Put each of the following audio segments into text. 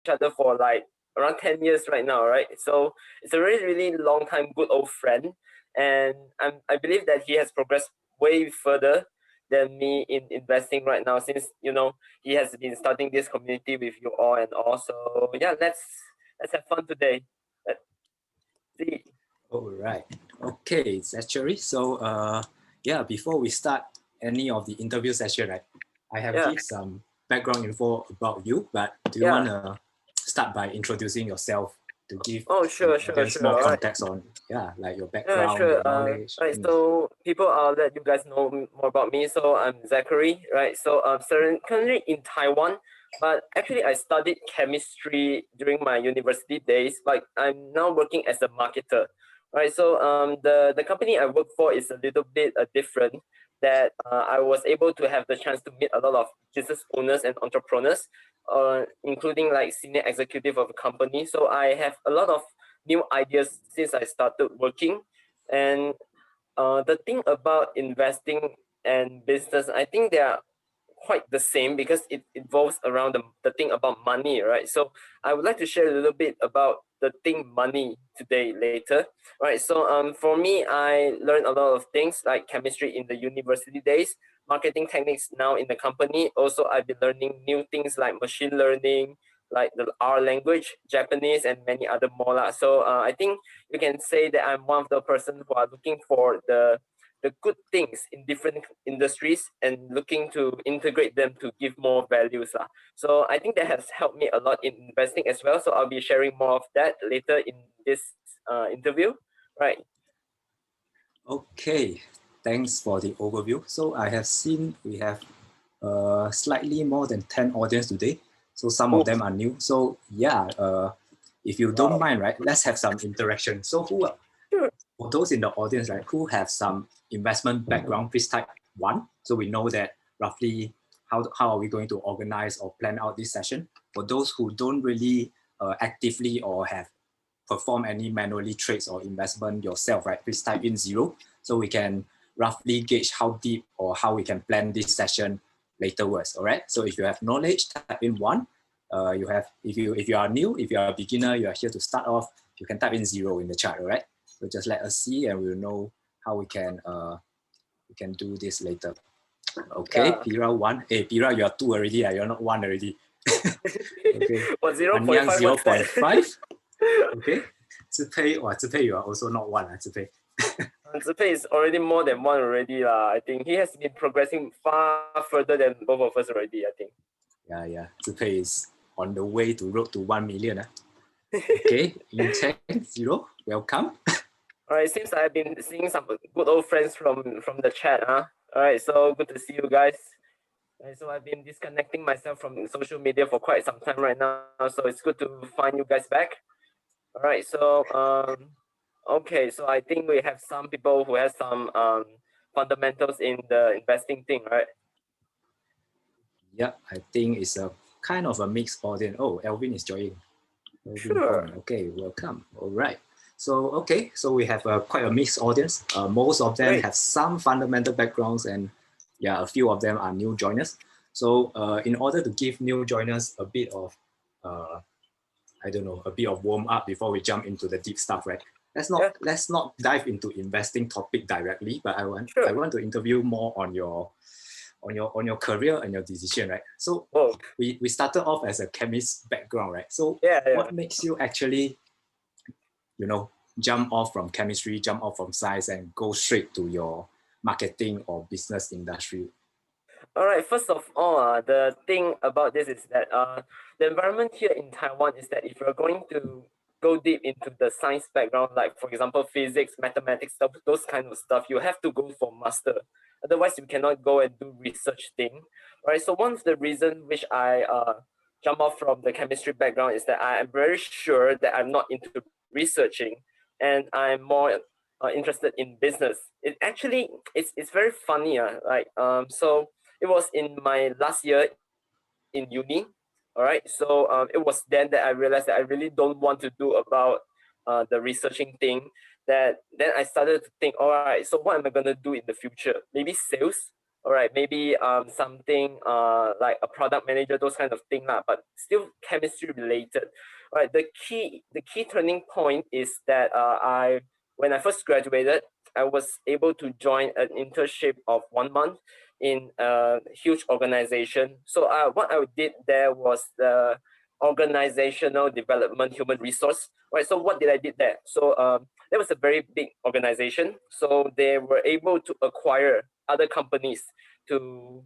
other for like around 10 years right now, right? So it's a really, really long time, good old friend. And I believe that he has progressed way further than me in investing right now, since, he has been starting this community with you all and all. So yeah, let's have fun today. Let's see. All right. Okay, Zachary. So yeah, before we start any of the interview session, right, I have Yeah. give some background info about you, but do you Yeah. want to start by introducing yourself to give Oh, the sure, sure, audience sure. more All right. context on, yeah, like your Yeah, background, sure. your knowledge? Right. So people, I'll let you guys know more about me. So I'm Zachary, right? So I'm currently in Taiwan, but actually I studied chemistry during my university days. Like I'm now working as a marketer, right? So the company I work for is a little bit different. That I was able to have the chance to meet a lot of business owners and entrepreneurs, including like senior executive of a company. So I have a lot of new ideas since I started working. And the thing about investing and business, I think they are quite the same because it involves around the thing about money, right? So I would like to share a little bit about the thing money today later, right? So for me, I learned a lot of things like chemistry in the university days, marketing techniques now in the company. Also, I've been learning new things like machine learning, like the R language, Japanese, and many other more lah. So I think you can say that I'm one of the person who are looking for the good things in different industries and looking to integrate them to give more values lah. So I think that has helped me a lot in investing as well. So I'll be sharing more of that later in this interview, right? Okay, thanks for the overview. So I have seen we have slightly more than 10 audience today. So some of them are new. So yeah, if you don't mind, right, let's have some interaction. So Sure. for those in the audience, right, who have some investment background, please type 1. So we know that roughly how are we going to organize or plan out this session. For those who don't really actively or have perform any manually trades or investment yourself, right, please type in 0 so we can roughly gauge how deep or how we can plan this session laterwards. All right. So if you have knowledge, type in 1. You have if you are new, if you are a beginner, you are here to start off, you can type in 0 in the chat. All right. So just let us see, and we'll know how we can do this later. Okay, Yeah. Pira 1. Hey, Pira, you are 2 already. You're not 1 already. Okay. What 0.5? Anyang What's that? 0.5. Okay. Zipei, you are also not 1. Zipei. Zipei is already more than one already lah. I think he has been progressing far further than both of us already, I think. Yeah. Zipei is on the way to road to 1 million. Okay, Yong 0, welcome. All right, seems I've been seeing some good old friends from the chat, huh? All right, so good to see you guys. All right, so I've been disconnecting myself from social media for quite some time right now, so it's good to find you guys back. All right, so okay, so I think we have some people who have some fundamentals in the investing thing, right? Yeah, I think it's a kind of a mixed audience. Oh, Elvin is joining. Elvin Sure. Hong. Okay, welcome. All right. So we have quite a mixed audience. Most of them have some fundamental backgrounds, and yeah, a few of them are new joiners. So in order to give new joiners a bit of a bit of warm up before we jump into the deep stuff, right? Let's not dive into investing topic directly, but I want to interview more on your career and your decision, right? So we started off as a chemist background, right? So what makes you actually, jump off from chemistry, jump off from science, and go straight to your marketing or business industry? All right, first of all, the thing about this is that the environment here in Taiwan is that if you're going to go deep into the science background, like for example, physics, mathematics, stuff, those kind of stuff, you have to go for master. Otherwise, you cannot go and do research thing. All right, so one of the reasons which I jump off from the chemistry background is that I am very sure that I'm not into researching, and I'm more interested in business. It actually it's very funny, so it was in my last year in uni. All right, so it was then that I realized that I really don't want to do about the researching thing. That then I started to think, all right, so what am I gonna do in the future? Maybe sales. all right, maybe something like a product manager, those kind of thing lah, but still chemistry related. All right, the key turning point is that when I first graduated, I was able to join an internship of 1 month in a huge organization. So what I did there was the organizational development human resource. Right. So what did I did there? So that was a very big organization. So they were able to acquire other companies to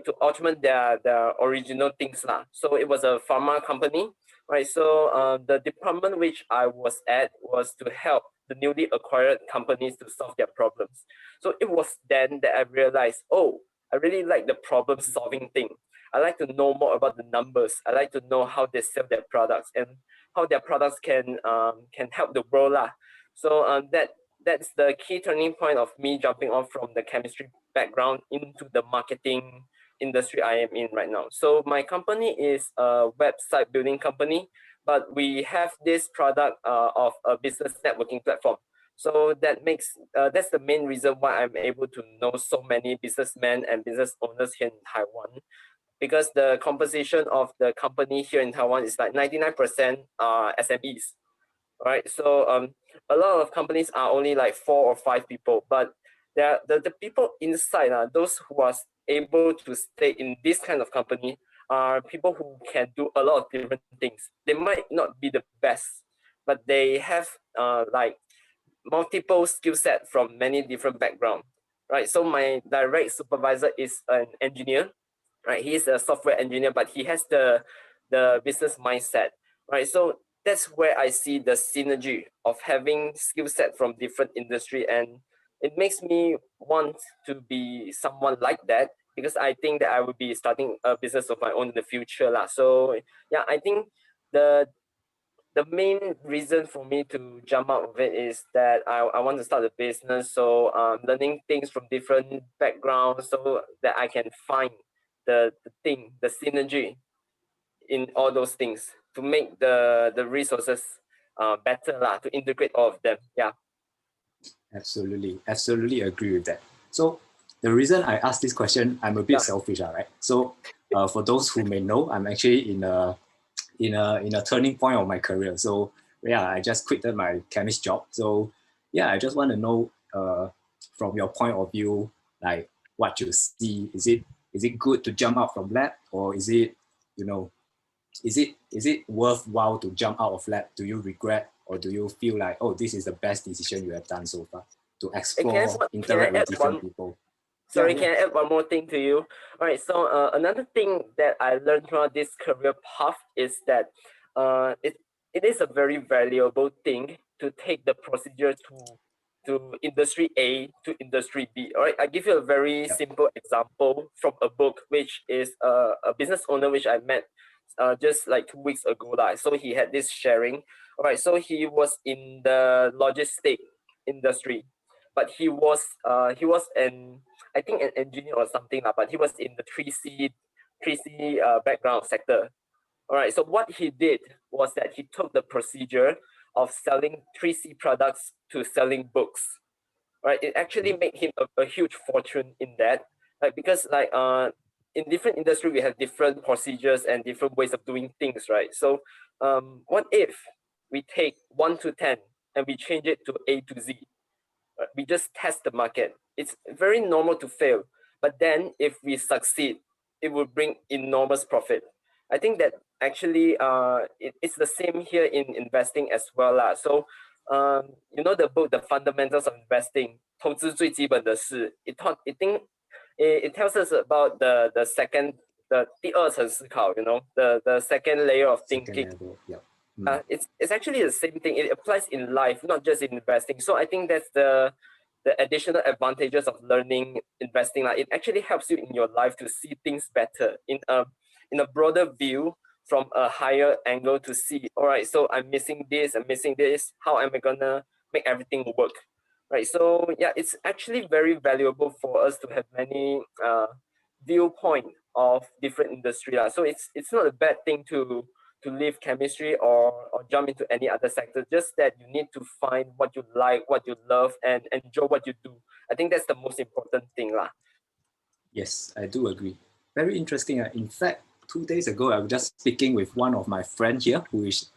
to augment their original things lah. So it was a pharma company, right? So the department which I was at was to help the newly acquired companies to solve their problems. So it was then that I realized, oh, I really like the problem solving thing. I like to know more about the numbers. I like to know how they sell their products and how their products can help the world lah. So that's the key turning point of me jumping off from the chemistry background into the marketing industry I am in right now. So my company is a website building company, but we have this product of a business networking platform. So that's the main reason why I'm able to know so many businessmen and business owners here in Taiwan, because the composition of the company here in Taiwan is like 99% SMEs. Right. So a lot of companies are only like 4 or 5 people, but the people inside, those who are able to stay in this kind of company are people who can do a lot of different things. They might not be the best, but they have like multiple skill set from many different background. Right. So my direct supervisor is an engineer. Right. He is a software engineer, but he has the business mindset. Right. So that's where I see the synergy of having skill set from different industry, and it makes me want to be someone like that, because I think that I will be starting a business of my own in the future lah. So yeah, I think the the main reason for me to jump out of it is that I want to start a business. So learning things from different backgrounds so that I can find the synergy in all those things to make the resources better lah, to integrate all of them. Yeah. Absolutely agree with that. So the reason I asked this question, I'm a bit selfish, right? So for those who may know, I'm actually in a turning point of my career. So yeah, I just quitted my chemist job. So yeah, I just want to know from your point of view, like what you see. Is it good to jump out from lab, or is it, is it worthwhile to jump out of lab? Do you regret, or do you feel like, oh, this is the best decision you have done so far, to explore, interact with different people? Sorry, can I add one more thing to you? All right, so another thing that I learned throughout this career path is that it is a very valuable thing to take the procedure to industry A to industry B. All right, I give you a very simple example from a book, which is a business owner which I met just like 2 weeks ago. So he had this sharing. All right, so he was in the logistic industry, but he was an, I think, an engineer or something, but he was in the 3C background sector. All right, so what he did was that he took the procedure of selling 3C products to selling books. Right, it actually made him a huge fortune in that, like, because in different industry we have different procedures and different ways of doing things, right? So what if we take 1 to 10 and we change it to A to Z? We just test the market. It's very normal to fail, but then if we succeed, it will bring enormous profit. I think that actually it's the same here in investing as well lah. So the book, The Fundamentals of Investing, 投资最基本的事, it tells us about the second, the 第二层思考, the second layer of thinking. It's actually the same thing. It applies in life, not just in investing. So I think that's the additional advantages of learning investing. It actually helps you in your life to see things better in a broader view, from a higher angle, to see, all right, so I'm missing this, how am I gonna make everything work? Right. So yeah, it's actually very valuable for us to have many viewpoint of different industry. So it's not a bad thing to leave chemistry or jump into any other sector. Just that you need to find what you like, what you love, and enjoy what you do. I think that's the most important thing lah. Yes, I do agree. Very interesting. In fact, 2 days ago, I was just speaking with one of my friends here who is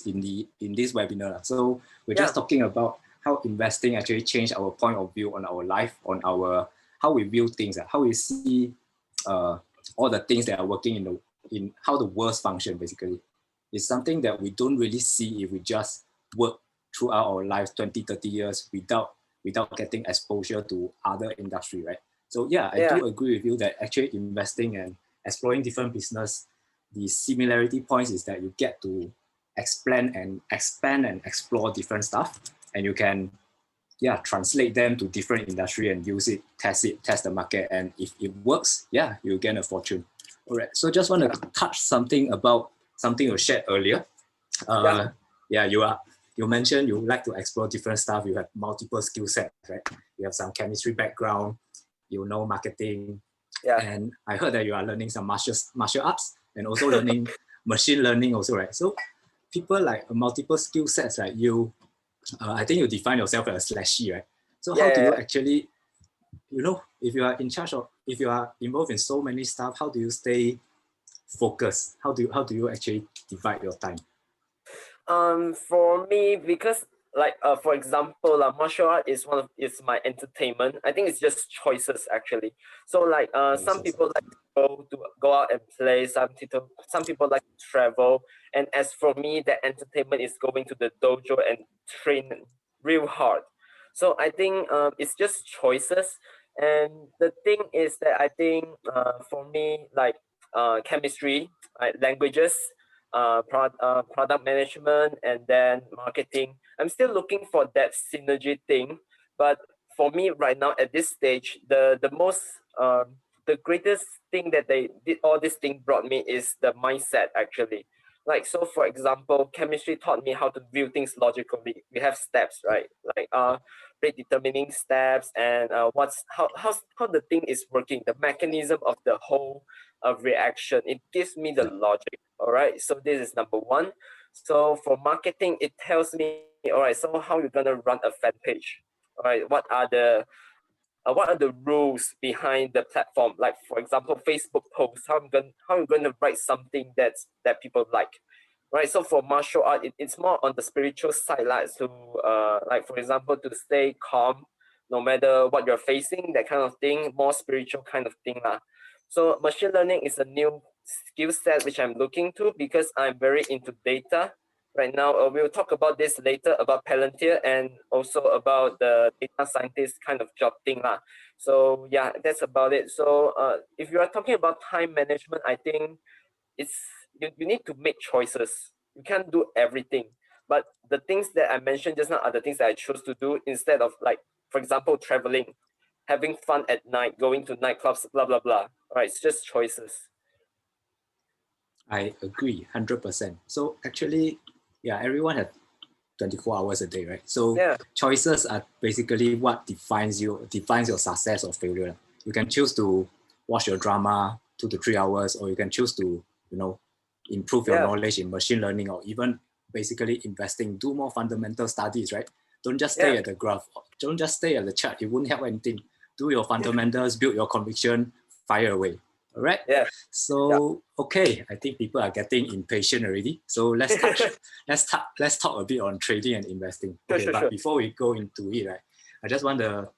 in this webinar. So we're Yeah, just talking about how investing actually changed our point of view on our life, on our how we view things, how we see uh, all the things that are working in how the world function basically. It's something that we don't really see if we just work throughout our lives 20, 30 years without getting exposure to other industry, right? So yeah, I yeah, do agree with you that actually investing and exploring different business, the similarity points is that you get to expand and explore different stuff, and you can translate them to different industry and use it, test the market, and if it works, you gain a fortune. All right. So just want yeah, to touch something about something you shared earlier. yeah, Uh, yeah, you mentioned you like to explore different stuff. You have multiple skill sets, right? You have some chemistry background, you know marketing, yeah. and I heard that you are learning some martial arts and also learning machine learning also, right? So people like multiple skill sets, right? I think you define yourself as slashy, right? So how do Yeah, you actually, if you are in charge of, if you are involved in so many stuff, how do you stay focused? How do you actually divide your time? For me, because like for example, martial art is is my entertainment. I think it's just choices actually. So like some Choices. people like to go out and play. Some people like to travel. And as for me, the entertainment is going to the dojo and train real hard. So I think it's just choices. And the thing is that I think for me, like chemistry, languages, product management, and then marketing. I'm still looking for that synergy thing, but for me right now at this stage, the greatest thing that they did all this thing brought me is the mindset actually. Like so, for example, chemistry taught me how to view things logically. We have steps, right? Like predetermining steps and what's how the thing is working, the mechanism of the whole reaction. It gives me the Yeah. logic. All right, so this is number one. So for marketing, it tells me, all right, so how you're gonna run a fan page. All right, what are the rules behind the platform? Like for example, Facebook posts, how I'm going to write something that people like. Right. So for martial art, it's more on the spiritual side, like to like for example, to stay calm no matter what you're facing, that kind of thing, more spiritual kind of thing. So machine learning is a new skill set which I'm looking to because I'm very into data right now. We'll talk about this later about Palantir and also about the data scientist kind of job thing. So yeah, that's about it. So if you are talking about time management, I think it's you need to make choices. You can't do everything. But the things that I mentioned just now are the things that I chose to do instead of like, for example, traveling, having fun at night, going to nightclubs, blah blah blah. All right, it's just choices. I agree 100%. So actually, everyone has 24 hours a day, right? So Yeah, choices are basically what defines your success or failure. You can choose to watch your drama 2 to 3 hours, or you can choose to, improve your yeah, knowledge in machine learning, or even basically investing, do more fundamental studies, right? Don't just stay yeah, at the graph, don't just stay at the chart. It won't help anything. Do your fundamentals, build your conviction, fire away. All right. yeah, yeah. So okay, I think people are getting impatient already. So let's talk a bit on trading and investing. Sure, Okay, sure, but sure. before we go into it, right, I just want to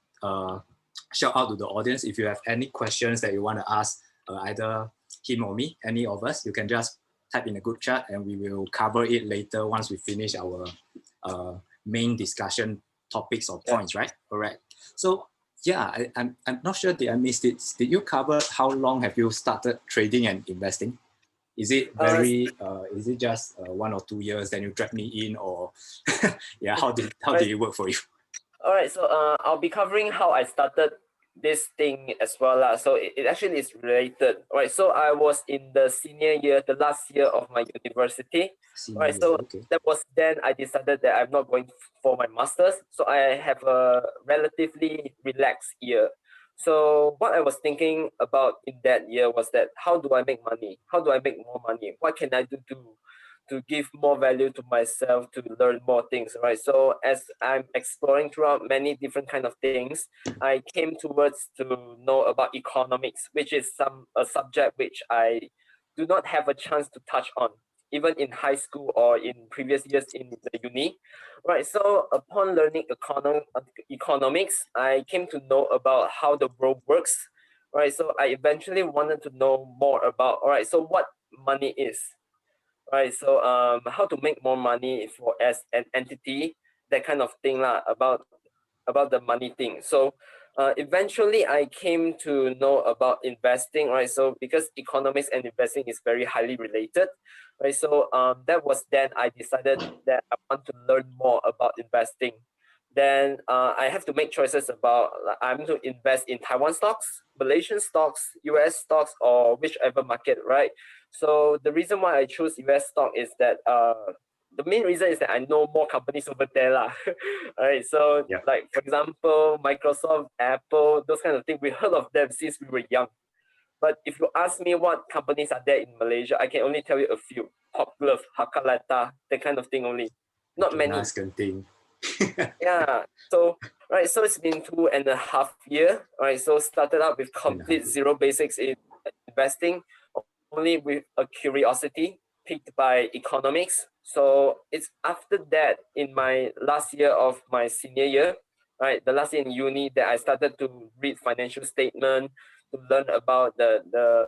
shout out to the audience. If you have any questions that you want to ask, either him or me, any of us, you can just type in a group chat, and we will cover it later once we finish our uh, main discussion topics or Yeah. points, right? All right. So I'm not sure did I missed it. Did you cover how long have you started trading and investing? Is it Uh, is it just 1 or 2 years, then you drag me in, or yeah, how right. did it work for you? All right, so I'll be covering how I started this thing as well. So it actually is related. All right, so I was in the senior year, the last year of my university. All Senior right, year, so okay. that was then I decided that I'm not going for my master's. So I have a relatively relaxed year. So what I was thinking about in that year was that how do I make money? How do I make more money? What can I do to give more value to myself, to learn more things, right? So as I'm exploring throughout many different kind of things, I came towards to know about economics, which is a subject which I do not have a chance to touch on, even in high school or in previous years in the uni, right? So upon learning economics, I came to know about how the world works, right? So I eventually wanted to know more about, all right, so what money is, right? So how to make more money for as an entity, that kind of thing lah, about the money thing. So eventually I came to know about investing, right? So because economics and investing is very highly related, right? So that was then I decided that I want to learn more about investing. Then I have to make choices about, like, I'm to invest in Taiwan stocks, Malaysian stocks, US stocks, or whichever market, right? So the reason why I choose US stock is that the main reason is that I know more companies over there lah. Alright, so Yeah. like for example, Microsoft, Apple, those kind of things, we heard of them since we were young. But if you ask me what companies are there in Malaysia, I can only tell you a few. Top Glove, Hakalata, that kind of thing only. Not many. Nice thing. Yeah. So right, so it's been 2.5 years. Right. So started out with complete zero basics in investing, only with a curiosity piqued by economics. So it's after that, in my last year of my senior year, right, the last year in uni, that I started to read financial statement, to learn about the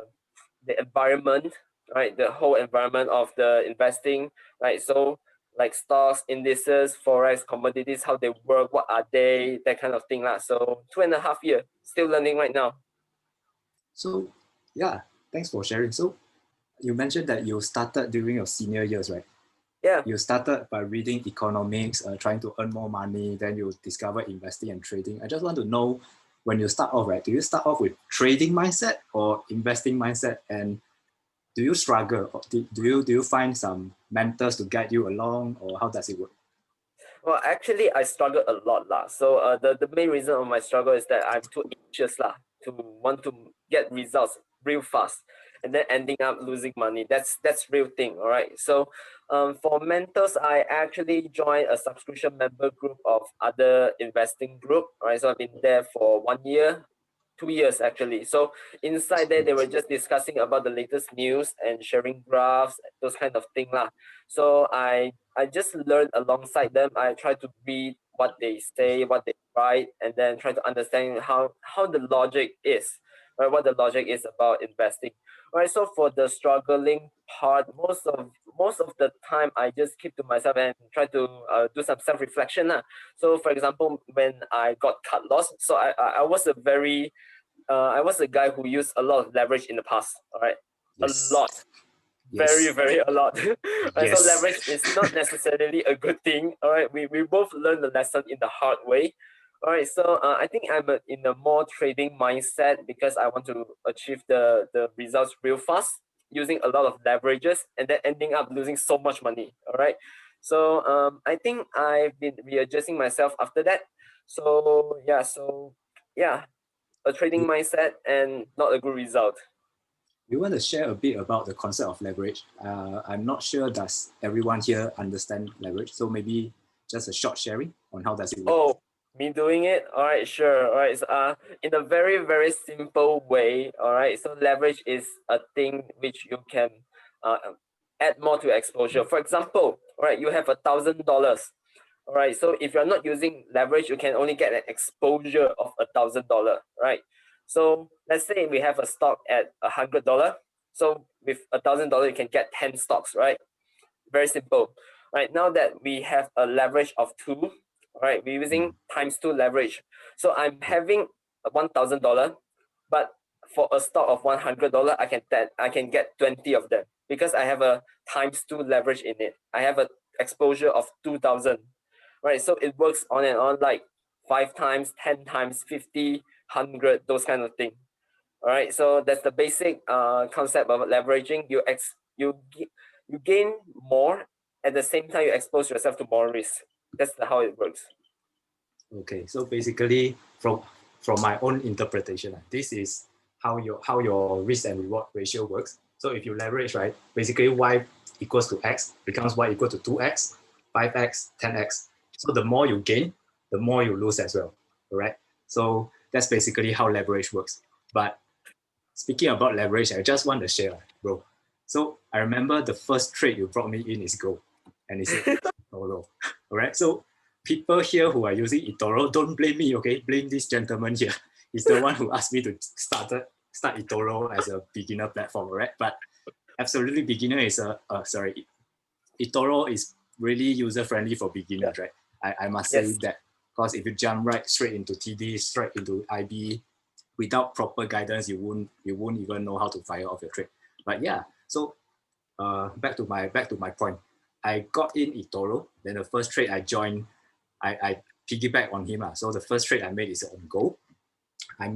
environment, right, the whole environment of the investing, right? So like stocks, indices, forex, commodities, how they work, what are they, that kind of thing lah. So 2.5 years, still learning right now. So yeah, thanks for sharing. So you mentioned that you started during your senior years, right? Yeah. You started by reading economics, trying to earn more money, then you discover investing and trading. I just want to know, when you start off, right, do you start off with trading mindset or investing mindset? And do you struggle? Or do you find some mentors to guide you along, or how does it work? Well, actually, I struggled a lot lah. So the main reason of my struggle is that I'm too anxious lah, to want to get results real fast, and then ending up losing money. That's real thing. All right. So for mentors, I actually joined a subscription member group of other investing group. All right. So I've been there for 1 year. 2 years actually. So inside there, they were just discussing about the latest news and sharing graphs, those kind of thing lah. So I just learned alongside them. I try to read what they say, what they write, and then try to understand how the logic is, right? What the logic is about investing. Right. So for the struggling part, most of the time I just keep to myself and try to do some self-reflection. So for example, when I got cut loss, so I was I was a guy who used a lot of leverage in the past. All right. Yes. A lot. Very, Yes. very a lot. Right, so Yes. leverage is not necessarily a good thing. All right, we both learned the lesson in the hard way. All right, so I think I'm in a more trading mindset because I want to achieve the results real fast using a lot of leverages and then ending up losing so much money. All right, so I think I've been readjusting myself after that. So yeah, a trading mindset and not a good result. You want to share a bit about the concept of leverage? I'm not sure does everyone here understand leverage, so maybe just a short sharing on how does it work. Oh, me doing it? All right, sure. All right. So, in a very, very simple way, all right. So leverage is a thing which you can uh, add more to exposure. For example, all right, you have $1,000. All right. So if you're not using leverage, you can only get an exposure of $1,000, right? So let's say we have a stock at $100. So with $1,000, you can get 10 stocks, right? Very simple. Right now that we have a leverage of 2, right, we're using times 2 leverage. So I'm having $1,000, but for a stock of $100, I can get 20 of them because I have a times 2 leverage in it. I have a exposure of 2,000, right? So it works on and on, like 5 times, 10 times, 50, 100, those kind of thing. All right, so that's the basic concept of leveraging. You gain more, at the same time you expose yourself to more risk. That's how it works. Okay, so basically, from my own interpretation, this is how your risk and reward ratio works. So if you leverage, right, basically why equals to X becomes Y equal to 2X, 5X, 10X. So the more you gain, the more you lose as well, all right? So that's basically how leverage works. But speaking about leverage, I just want to share, bro. So I remember the first trade you brought me in is gold, and it's eToro. All right. So people here who are using eToro, don't blame me, okay? Blame this gentleman here. He's the one who asked me to start eToro as a beginner platform, all right? But absolutely, beginner is eToro is really user friendly for beginners, right? I must say Yes. that, because if you jump right straight into TD, straight into IB, without proper guidance, you won't even know how to fire off your trade. But yeah, so back to my point. I got in eToro. Then the first trade I joined, I piggyback on him. So the first trade I made is on gold. I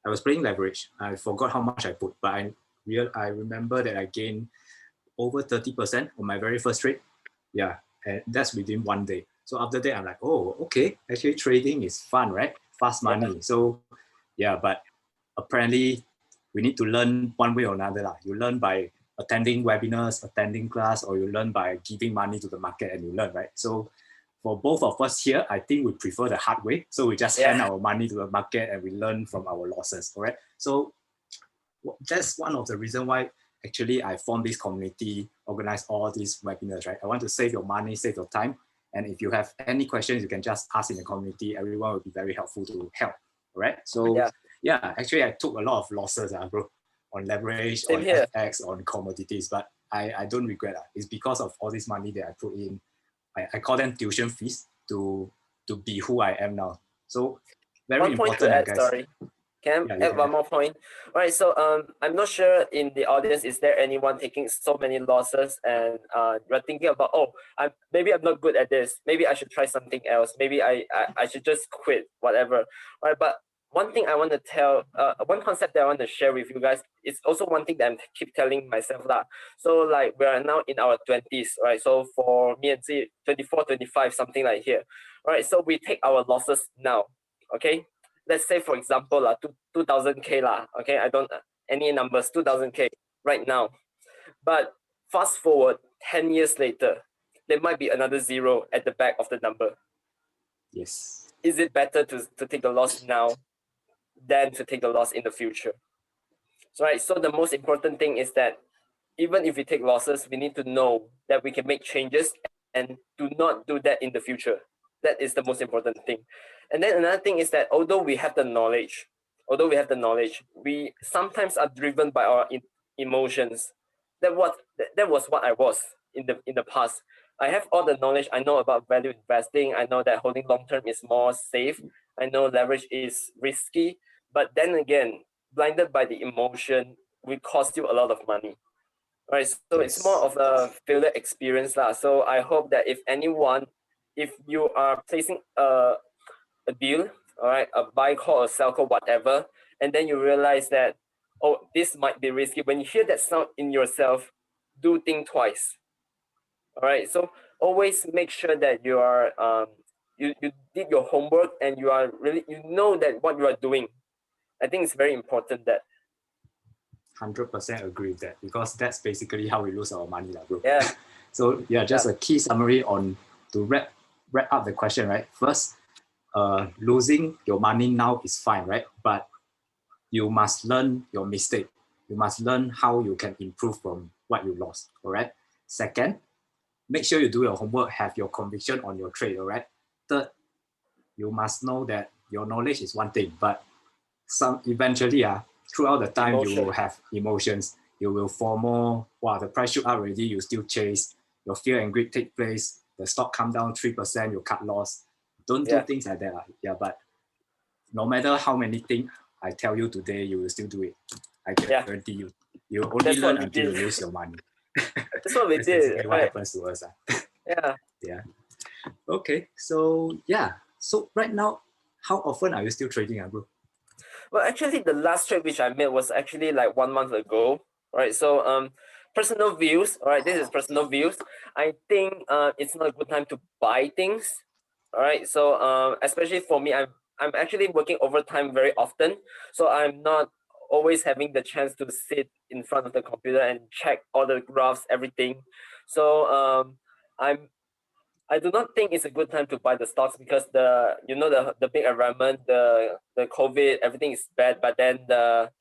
was playing leverage. I forgot how much I put, but I remember that I gained over 30% on my very first trade. Yeah, and that's within one day. So after that, I'm like, oh, okay, actually trading is fun, right? Fast money. Yeah. So yeah, but apparently we need to learn one way or another. You learn by attending webinars, attending class, or you learn by giving money to the market and you learn, right? So for both of us here, I think we prefer the hard way. So we just hand our money to the market and we learn from our losses, all right? So that's one of the reasons why actually I formed this community, organize all these webinars, right? I want to save your money, save your time. And if you have any questions, you can just ask in the community. Everyone will be very helpful to help, all right? So yeah, actually I took a lot of losses, bro, on leverage, Same on here. FX, on commodities, but I don't regret that. It's because of all this money that I put in. I call them tuition fees to be who I am now. So very One point to important, add, guys. sorry. Can Yeah, I you add one can. more point? All right, so I'm not sure in the audience, is there anyone taking so many losses and you're thinking about, oh, maybe I'm not good at this. Maybe I should try something else. Maybe I should just quit, whatever. All right, but one thing I want to tell, one concept that I want to share with you guys is also one thing that I keep telling myself lah. So like we are now in our 20s, right? So for me and Z, 24, 25, something like here. All right, so we take our losses now, okay? Let's say for example 2000k lah, okay, I don't any numbers, 2000k right now, but fast forward 10 years later, there might be another zero at the back of the number. Yes. Is it better to take the loss now than to take the loss in the future? Right, so the most important thing is that even if we take losses, we need to know that we can make changes and do not do that in the future. That is the most important thing. And then another thing is that although we have the knowledge, we sometimes are driven by our emotions. That was what I was in the past. I have all the knowledge. I know about value investing. I know that holding long term is more safe. I know leverage is risky. But then again, blinded by the emotion, will cost you a lot of money. Right, so it's more Yes. of a failure experience lah. So I hope that if you are placing a deal, all right, a buy call or sell call, whatever, and then you realize that, oh, this might be risky. When you hear that sound in yourself, do think twice. All right, so always make sure that you are you did your homework and you are really, you know that what you are doing. I think it's very important that 100% agree with that, because that's basically how we lose our money, bro. yeah. So yeah, just Yeah. a key summary on to wrap up the question, right? First, losing your money now is fine, right? But you must learn your mistake. You must learn how you can improve from what you lost. All right. Second, make sure you do your homework, have your conviction on your trade. All right. Third, you must know that your knowledge is one thing, but eventually throughout the time you Emotion. will have emotions. You will fall more. Wow, the price shoot up already, you still chase. Your fear and greed take place. The stock come down 3%, you cut loss. Don't do Yeah. things like that. Yeah, but no matter how many things I tell you today, you will still do it. I guarantee you. You only That's learn what we until did. you lose your money. That's what we That's did, basically what right? happens to us. Yeah. Yeah. Okay. So yeah. So right now, how often are you still trading, bro? Well, actually, the last trade which I made was actually like 1 month ago, right? So, personal views. All right, this is personal views. I think it's not a good time to buy things. All right. So, especially for me, I'm actually working overtime very often, so I'm not always having the chance to sit in front of the computer and check all the graphs, everything. So I do not think it's a good time to buy the stocks because the big environment, the COVID, everything is bad. But then the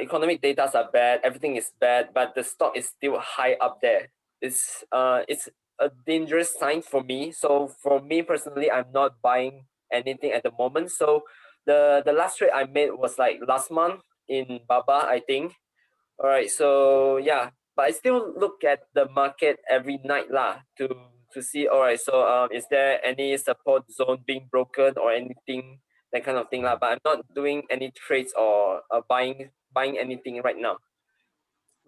economic data are bad, everything is bad, but the stock is still high up there. It's a dangerous sign for me. So for me personally, I'm not buying anything at the moment. So the last trade I made was like last month in Baba, I think. All right, so yeah, but I still look at the market every night lah to see. All right, so is there any support zone being broken or anything, that kind of thing lah. But I'm not doing any trades or buying anything right now.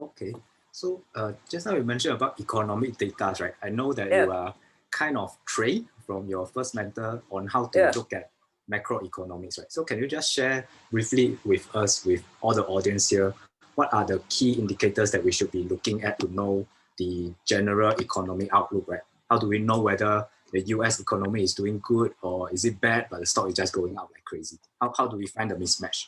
Okay. So just now you mentioned about economic data, right? I know that Yeah. you are kind of trained from your first mentor on how to Yeah. look at macroeconomics, right? So can you just share briefly with us, with all the audience here, what are the key indicators that we should be looking at to know the general economic outlook, right? How do we know whether the US economy is doing good or is it bad, but the stock is just going up like crazy? How do we find the mismatch?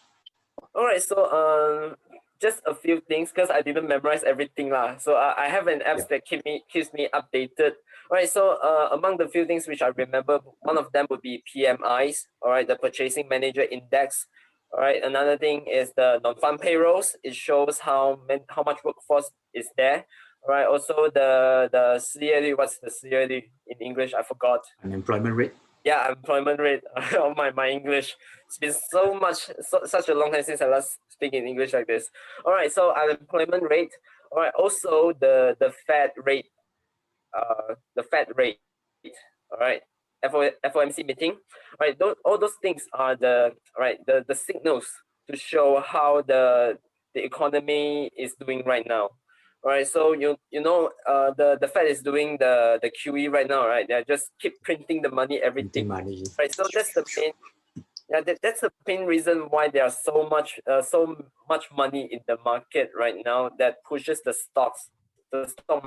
All right, so just a few things because I didn't memorize everything lah. So I have an apps that keeps me updated. All right, so among the few things which I remember, one of them would be PMIs. All right, the Purchasing Manager Index. All right, another thing is the non-farm payrolls. It shows how much workforce is there. All right, also the CLE. What's the CLE in English? I forgot. Unemployment rate. Yeah, employment rate. Oh my English. It's been such a long time since I last speak in English like this. All right, so unemployment rate. All right, also the Fed rate. The Fed rate. All right, FOMC meeting. All right, all those things are the signals to show how the economy is doing right now. All right, so the Fed is doing the QE right now, right? They're just keep printing the money, everything. Money. Right, so that's the main. Yeah, that's the main reason why there are so much money in the market right now that pushes the stock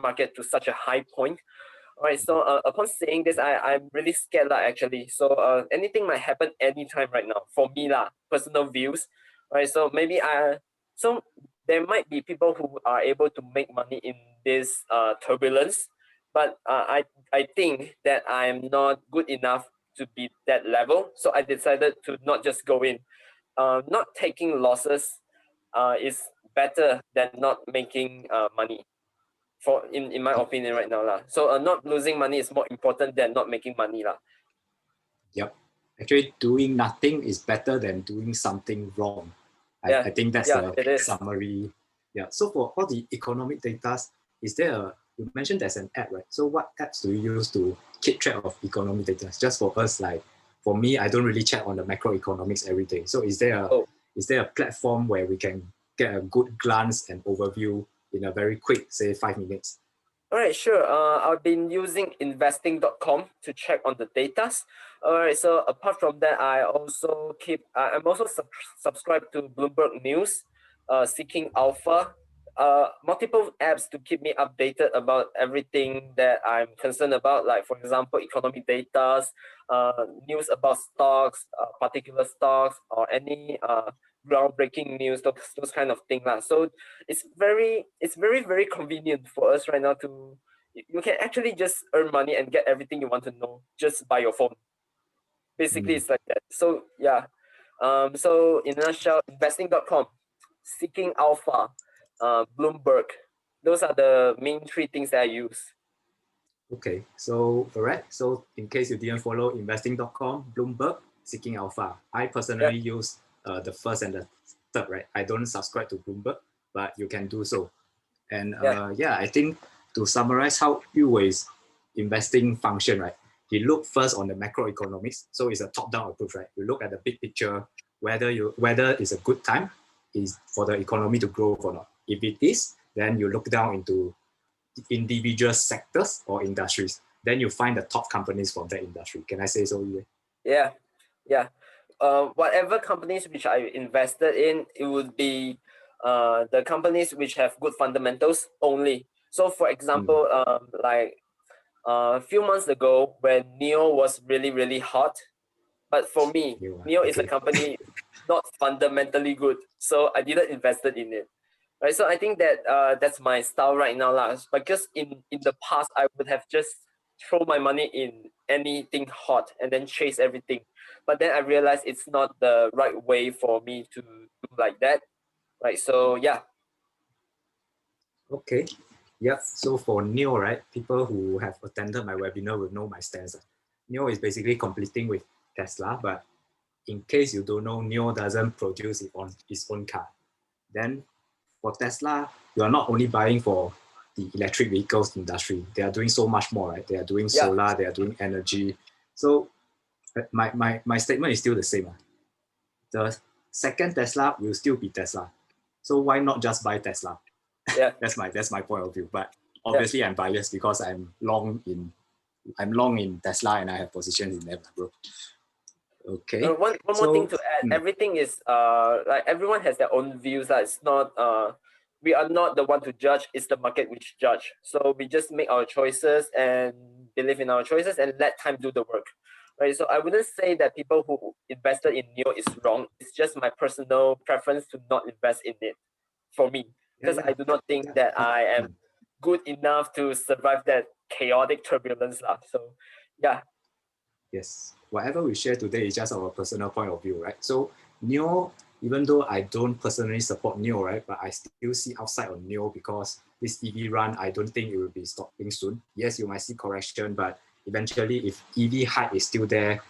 market to such a high point. All right, so upon saying this, I'm really scared lah actually. So anything might happen anytime right now for me lah, personal views. All right, so so there might be people who are able to make money in this turbulence, but I think that I'm not good enough to be that level. So I decided to not just go in. Not taking losses is better than not making money. In my opinion right now lah. So not losing money is more important than not making money lah. Yep. Actually, doing nothing is better than doing something wrong. I think that's the summary. Yeah. So for all the economic data, you mentioned there's an app, right? So what apps do you use to keep track of economic data? Just for us, like for me, I don't really check on the macroeconomics every day. So is there a platform where we can get a good glance and overview in a very quick, say 5 minutes? All right, sure. I've been using investing.com to check on the data. All right, so apart from that, I'm also subscribed to Bloomberg News, Seeking Alpha, multiple apps to keep me updated about everything that I'm concerned about. Like for example, economic data, news about stocks, particular stocks, or any groundbreaking news, those kind of things lah. So it's very very convenient for us right now to you can actually just earn money and get everything you want to know just by your phone. Basically, it's like that. So yeah, so in a nutshell, investing.com, Seeking Alpha, Bloomberg, those are the main three things that I use. Okay, so all right. So in case you didn't follow investing.com, Bloomberg, Seeking Alpha, I personally use the first and the third, right? I don't subscribe to Bloomberg, but you can do so. And I think to summarize how Yuwei's investing function, right? You look first on the macroeconomics. So it's a top-down approach, right? You look at the big picture, whether it's a good time is for the economy to grow or not. If it is, then you look down into individual sectors or industries. Then you find the top companies from that industry. Can I say so, Yue? Yeah. Whatever companies which I invested in, it would be the companies which have good fundamentals only. So for example, like a few months ago when NEO was really hot, but for me, NEO is a company. not fundamentally good. So I didn't invest in it. Right. So I think that that's my style right now, lah. Because in the past I would have just throw my money in anything hot and then chase everything. But then I realized it's not the right way for me to do like that. Right. So yeah. Okay. Yep. So for Neo, right, people who have attended my webinar will know my stance. Neo is basically competing with Tesla, but in case you don't know, Neo doesn't produce its own car. Then for Tesla, you are not only buying for the electric vehicles industry, they are doing so much more, right? They are doing Yeah. solar, they are doing energy. So my statement is still the same. The second Tesla will still be Tesla. So why not just buy Tesla? Yeah. That's my point of view. But Yeah. obviously I'm biased because I'm long in Tesla and I have positions in them, bro. Okay. One more thing to add. Everything is like everyone has their own views. That it's not we are not the one to judge. It's the market which judge. So we just make our choices and believe in our choices and let time do the work. Right. So I wouldn't say that people who invested in Neo is wrong. It's just my personal preference to not invest in it for me, because I do not think that I am good enough to survive that chaotic turbulence. So yeah. Yes. Whatever we share today is just our personal point of view, right? So Neo, even though I don't personally support Neo, right, but I still see upside on Neo because this EV run, I don't think it will be stopping soon. Yes, you might see correction, but eventually if EV hype is still there,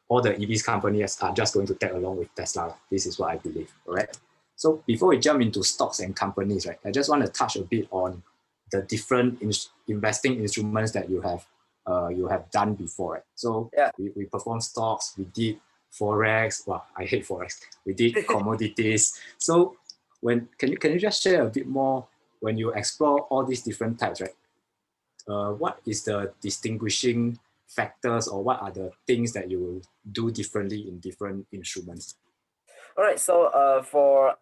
all the EVs companies are just going to tag along with Tesla. This is what I believe, all right? So before we jump into stocks and companies, right, I just want to touch a bit on the different investing instruments that you have done before, right? So Yeah. we performed stocks, we did forex. Well, I hate forex. We did commodities. So can you just share a bit more when you explore all these different types, right? What is the distinguishing factors or what are the things that you will do differently in different instruments? All right, so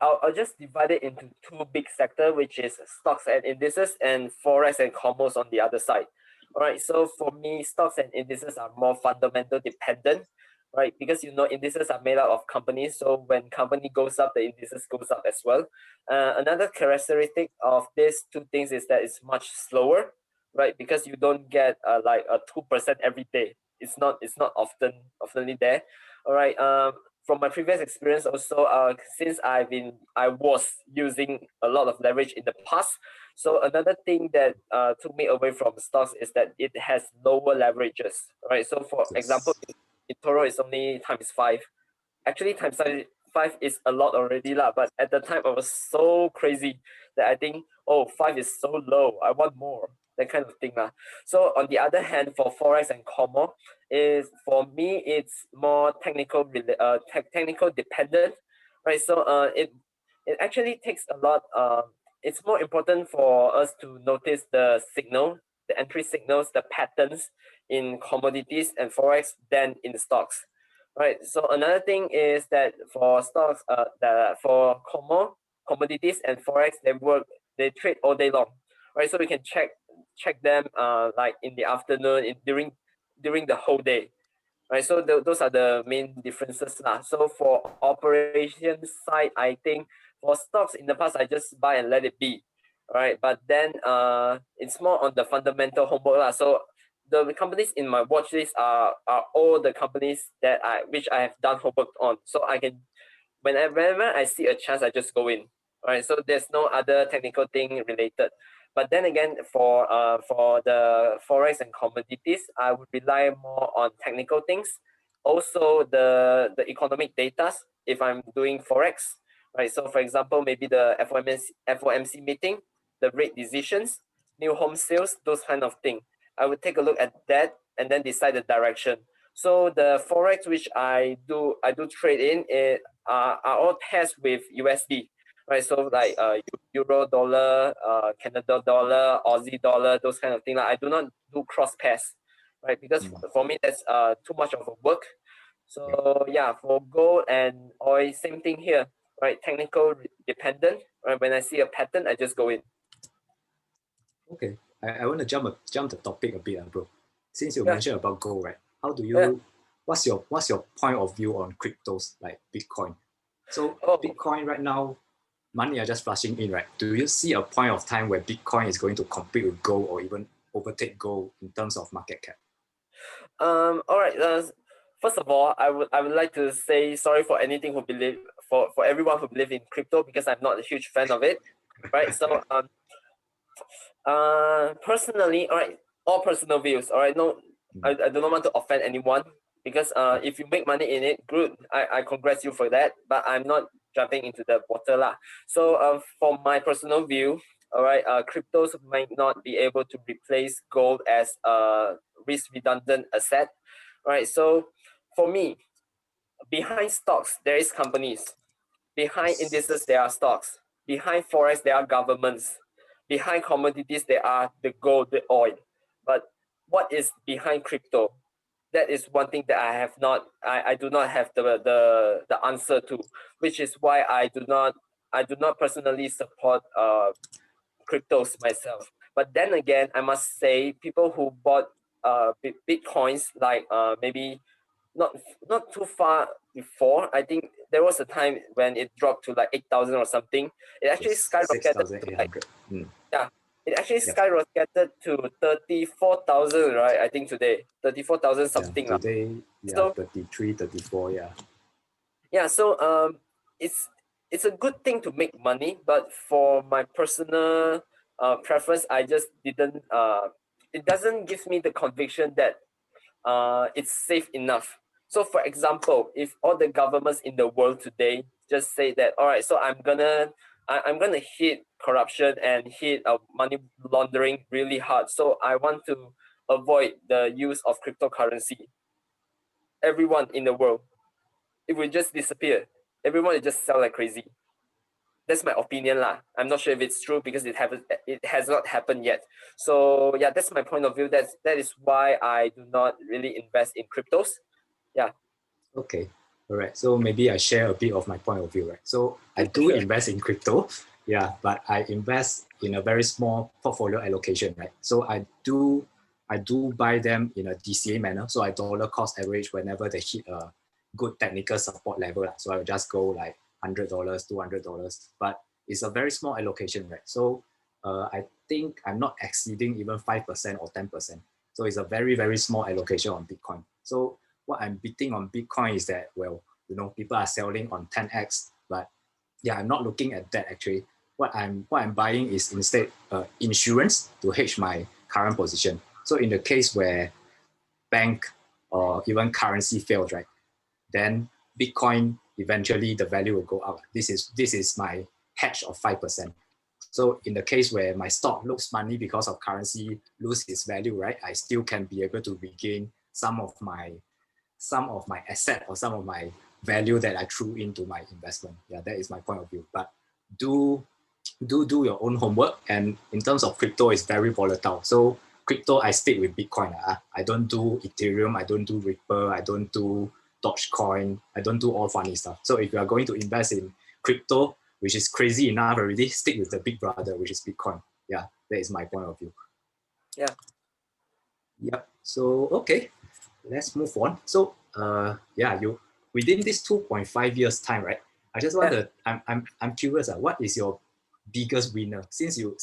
I'll just divide it into two big sectors, which is stocks and indices, and forex and commos on the other side. All right, so for me, stocks and indices are more fundamental dependent, right? Because indices are made up of companies, so when company goes up, the indices goes up as well. Another characteristic of these two things is that it's much slower, right? Because you don't get like a 2% every day. It's not oftenly there. All right. From my previous experience also, since I was using a lot of leverage in the past. So another thing that took me away from stocks is that it has lower leverages, right? So for example, Yes. in Toro it's only times 5. Actually times 5 is a lot already lah, but at the time I was so crazy that I think, oh, 5 is so low, I want more, that kind of thing lah. So on the other hand, for forex and commo, is for me it's more technical dependent, right? So it actually takes a lot. It's more important for us to notice the entry signals, the patterns in commodities and forex than in the stocks, right? So another thing is that for stocks, for commodities and forex, they trade all day long, right? So we can check them like in the afternoon, during the whole day, right? So those are the main differences lah. So for operations side, I think for stocks in the past I just buy and let it be, right? But then it's more on the fundamental homework lah. So the companies in my watch list are all the companies which I have done homework on. So I can whenever I see a chance, I just go in. Right. So there's no other technical thing related. But then again, for the forex and commodities, I would rely more on technical things. Also the economic data if I'm doing forex. Right. So for example, maybe the FOMC meeting, the rate decisions, new home sales, those kind of thing. I would take a look at that and then decide the direction. So the forex which I do trade in it are all pairs with USD, right? So like Euro dollar, Canada dollar, Aussie dollar, those kind of thing. Like I do not do cross pairs, right? Because for me that's too much of a work. So yeah, for gold and oil, same thing here, right? Technical dependent, right? When I see a pattern, I just go in. Okay. I want to jump the topic a bit, bro. Since you Yeah. mentioned about gold, right? How do Yeah. you what's your point of view on cryptos like Bitcoin? So Oh, Bitcoin right now, money are just flushing in, right? Do you see a point of time where Bitcoin is going to compete with gold or even overtake gold in terms of market cap? all right. First of all, I would like to say sorry for anything who believe for everyone who believe in crypto, because I'm not a huge fan of it. Right. So personally, all right, all personal views. All right, no, I do not want to offend anyone, because if you make money in it, good. I congrats you for that. But I'm not jumping into the water lah. So for my personal view, all right, cryptos might not be able to replace gold as a risk redundant asset. All right, so for me, behind stocks there is companies. Behind indices, there are stocks. Behind forex, there are governments. Behind commodities, there are the gold, the oil. But what is behind crypto? That is one thing that I do not have the answer to, which is why I do not personally support cryptos myself. But then again, I must say people who bought bitcoins, like maybe not not too far before. I think there was a time when it dropped to like 8,000 or something. It actually Yes, skyrocketed to like, 6,800. yeah, it actually Yep. skyrocketed to 34,000, right? I think today 34,000 Yeah. something. Today, yeah, So 33, 34. Yeah. yeah, so it's it's a good thing to make money, but for my personal preference, I just didn't it doesn't give me the conviction that it's safe enough. So for example, if all the governments in the world today just say that, all right, so I'm gonna hit corruption and hit money laundering really hard. So I want to avoid the use of cryptocurrency. Everyone in the world, it will just disappear. Everyone will just sell like crazy. That's my opinion lah. I'm not sure if it's true, because it has not happened yet. So yeah, that's my point of view. That is why I do not really invest in cryptos. Yeah. Okay. All right. So maybe I share a bit of my point of view, right? So I do Sure. invest in crypto, yeah, but I invest in a very small portfolio allocation, right? So I do buy them in a DCA manner. So I dollar cost average whenever they hit a good technical support level. So I will just go like $100, $200, but it's a very small allocation, right? So I think I'm not exceeding even 5% or 10%. So it's a very, very small allocation on Bitcoin. So what I'm beating on Bitcoin is that, well, people are selling on 10x, but yeah, I'm not looking at that actually. What I'm buying is instead insurance to hedge my current position. So in the case where bank or even currency fails, right, then Bitcoin eventually the value will go up. This is my hedge of 5%. So in the case where my stock looks money because of currency lose its value, right, I still can be able to regain some of my asset or some of my value that I threw into my investment. Yeah, that is my point of view. But do your own homework. And in terms of crypto, it's very volatile. So crypto, I stick with Bitcoin. I don't do Ethereum. I don't do Ripple. I don't do Dogecoin. I don't do all funny stuff. So if you are going to invest in crypto, which is crazy enough already, stick with the big brother, which is Bitcoin. Yeah, that is my point of view. Yeah. Yep. So okay, let's move on. So yeah, you within this 2.5 years time, right? I just Yeah. wonder, I'm curious, what is your biggest winner since you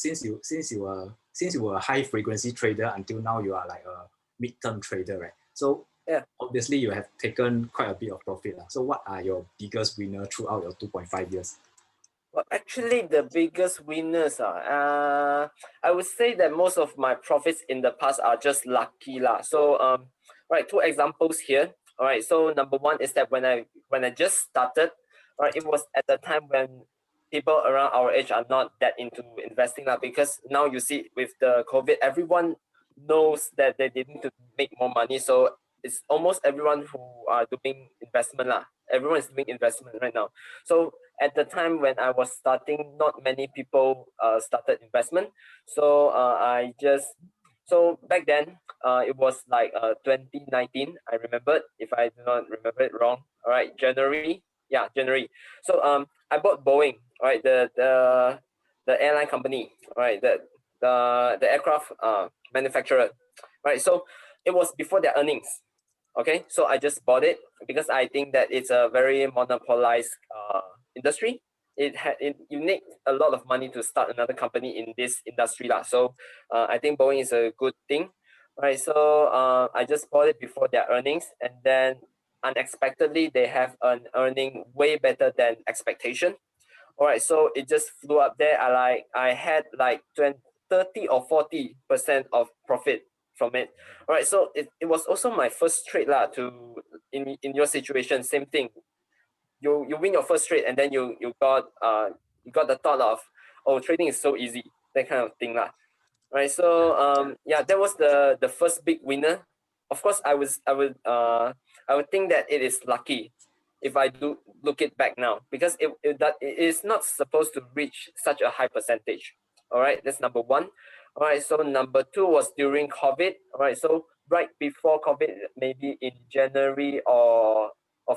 were a high frequency trader until now you are like a mid-term trader, right? So Yeah. obviously you have taken quite a bit of profit. So what are your biggest winner throughout your 2.5 years? Well, actually, the biggest winners I would say that most of my profits in the past are just lucky lah. So right, two examples here. All right, so number one is that when I just started, right, it was at the time when people around our age are not that into investing lah, because now you see with the COVID, everyone knows that they need to make more money. So it's almost everyone who are doing investment lah. Everyone is doing investment right now. So at the time when I was starting, not many people started investment. So back then, it was like 2019. I remembered, if I do not remember it wrong. All right, January. Yeah, January. So I bought Boeing. All right, the airline company. All right, the aircraft manufacturer. Right. So it was before their earnings. Okay, so I just bought it because I think that it's a very monopolized industry. You need a lot of money to start another company in this industry lah. So I think Boeing is a good thing, right? So I just bought it before their earnings, and then unexpectedly they have an earning way better than expectation. All right, so it just flew up there. I had like 30 or 40% of profit from it. All right, so it was also my first trade lah. In your situation, same thing. You win your first trade, and then you got the thought of, oh, trading is so easy, that kind of thing lah. Right, so yeah, that was the first big winner. Of course, I would think that it is lucky if I do look it back now, because it is not supposed to reach such a high percentage. All right, that's number one. All right, so number two was during COVID. All right, so right before COVID, maybe in January or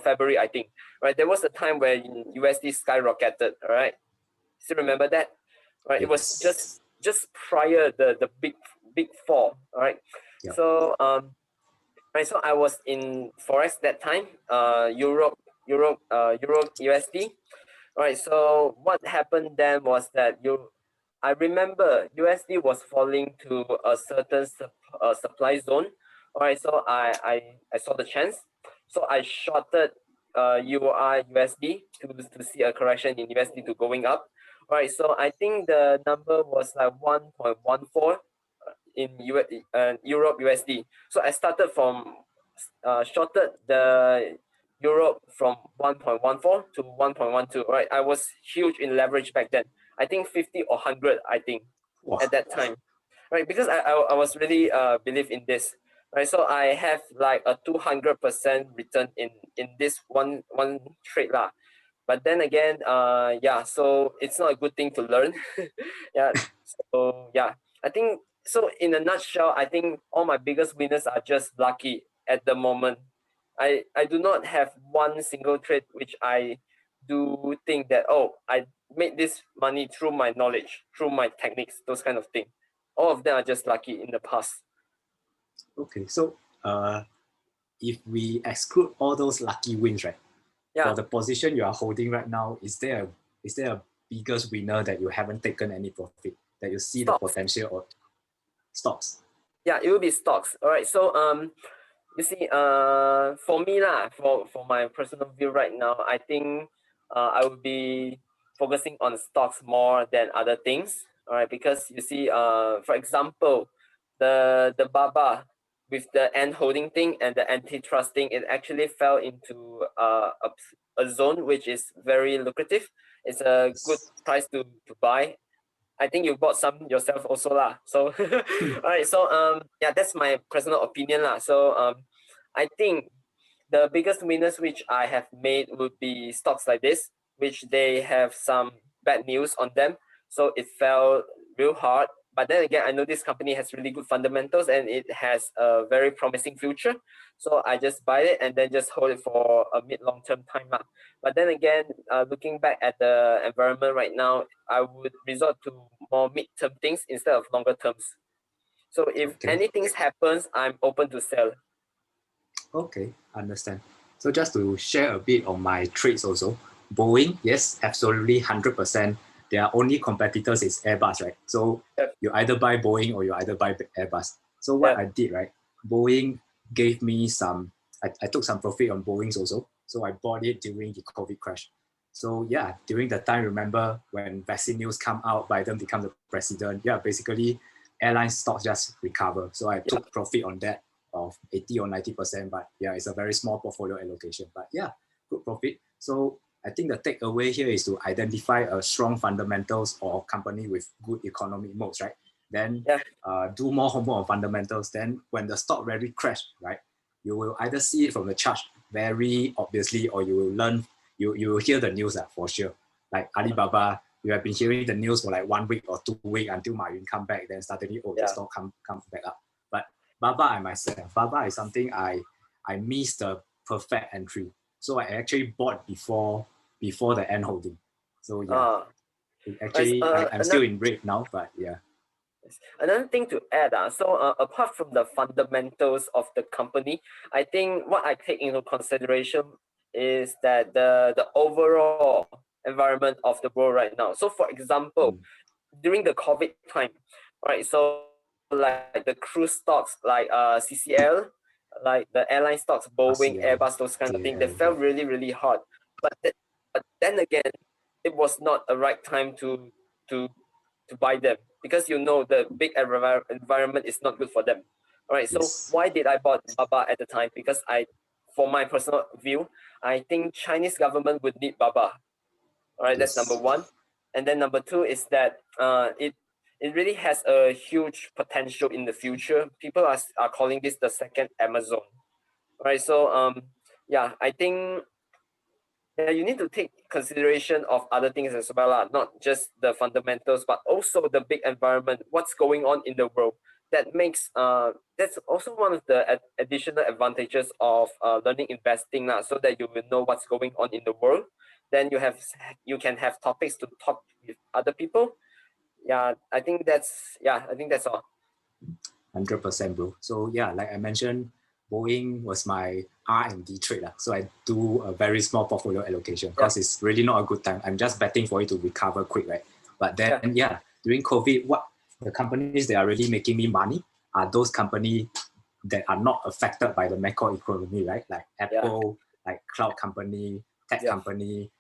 February, I think. Right, there was a time where USD skyrocketed. All right, still remember that? Right, it was Yes. just prior the big fall. All right, Yep. so right, so I was in forex that time, Europe USD. All right, so what happened then was that I remember USD was falling to a certain supply zone. All right, so I saw the chance, so I shorted UR USD to see a correction in USD to going up. All right, so I think the number was like 1.14 in Europe USD. So I started from shorted the Europe from 1.14 to 1.12. Right, I was huge in leverage back then. I think 50 or 100. I think Wow. at that time, right? Because I was really believe in this. Right, so I have like a 200% return in this one trade lah. But then again, yeah, so it's not a good thing to learn. Yeah, so yeah, I think so. In a nutshell, I think all my biggest winners are just lucky at the moment. I do not have one single trade which I do think that, oh, I made this money through my knowledge, through my techniques, those kind of thing. All of them are just lucky in the past. Okay, so if we exclude all those lucky wins, right? Yeah. For the position you are holding right now, is there a biggest winner that you haven't taken any profit, that you see Stocks. the potential or stocks? Yeah, it will be stocks. All right. So you see, for me lah, for my personal view right now, I think I will be focusing on stocks more than other things. All right, because you see, for example, the BABA with the end holding thing and the antitrust thing, it actually fell into a zone which is very lucrative. It's a good price to buy. I think you bought some yourself also lah. So all right, so yeah, that's my personal opinion lah. So I think the biggest winners which I have made would be stocks like this, which they have some bad news on them. So it fell real hard. But then again, I know this company has really good fundamentals and it has a very promising future. So I just buy it and then just hold it for a mid-long term time lah. But then again, looking back at the environment right now, I would resort to more mid-term things instead of longer terms. So if anything happens, I'm open to sell. Okay, understand. So just to share a bit on my trades also, Boeing, yes, absolutely 100%. Their only competitors is Airbus, right? So you either buy Boeing or you either buy Airbus. So what I did, right? Boeing gave me some, I took some profit on Boeing's also. So I bought it during the COVID crash. So yeah, during the time, remember when vaccine news come out, Biden become the president. Yeah, basically airline stocks just recover. So I took profit on that of 80 or 90%, but yeah, it's a very small portfolio allocation. But yeah, good profit. So I think the takeaway here is to identify a strong fundamentals or company with good economic modes, right? Then do more homework on fundamentals. Then when the stock really crash, right, you will either see it from the chart very obviously, or you will learn, you will hear the news for sure. Like Alibaba, you have been hearing the news for like 1 week or 2 weeks until Ma Yun come back, then suddenly, the stock come back up. But Baba and myself, Baba is something I missed the perfect entry. So I actually bought before the end holding. So yeah, actually I'm still in red now, but yeah. Another thing to add, so apart from the fundamentals of the company, I think what I take into consideration is that the overall environment of the world right now. So for example, during the COVID time, right? So like the cruise stocks like CCL, like the airline stocks, Boeing, RCL, Airbus, those kind of things, they JL, fell really, really hard. But, but then again, it was not a right time to to buy them, because you know the big environment is not good for them. All right. So yes, why did I bought Baba at the time? Because for my personal view, I think Chinese government would need Baba. All right, that's number yes, one. And then number two is that it really has a huge potential in the future. People are calling this the second Amazon. All right, so yeah, I think yeah, you need to take consideration of other things as well, not just the fundamentals, but also the big environment, what's going on in the world. That makes that's also one of the additional advantages of learning investing, so that you will know what's going on in the world. Then you can have topics to talk with other people. I think that's all. 100%, bro. So yeah, like I mentioned, Boeing was my R&D trade. So I do a very small portfolio allocation Yeah, because it's really not a good time. I'm just betting for it to recover quick, right? But then, yeah, yeah, during COVID, what the companies that are really making me money are those companies that are not affected by the macro economy, right? Like yeah, Apple, like cloud company, tech yeah, company,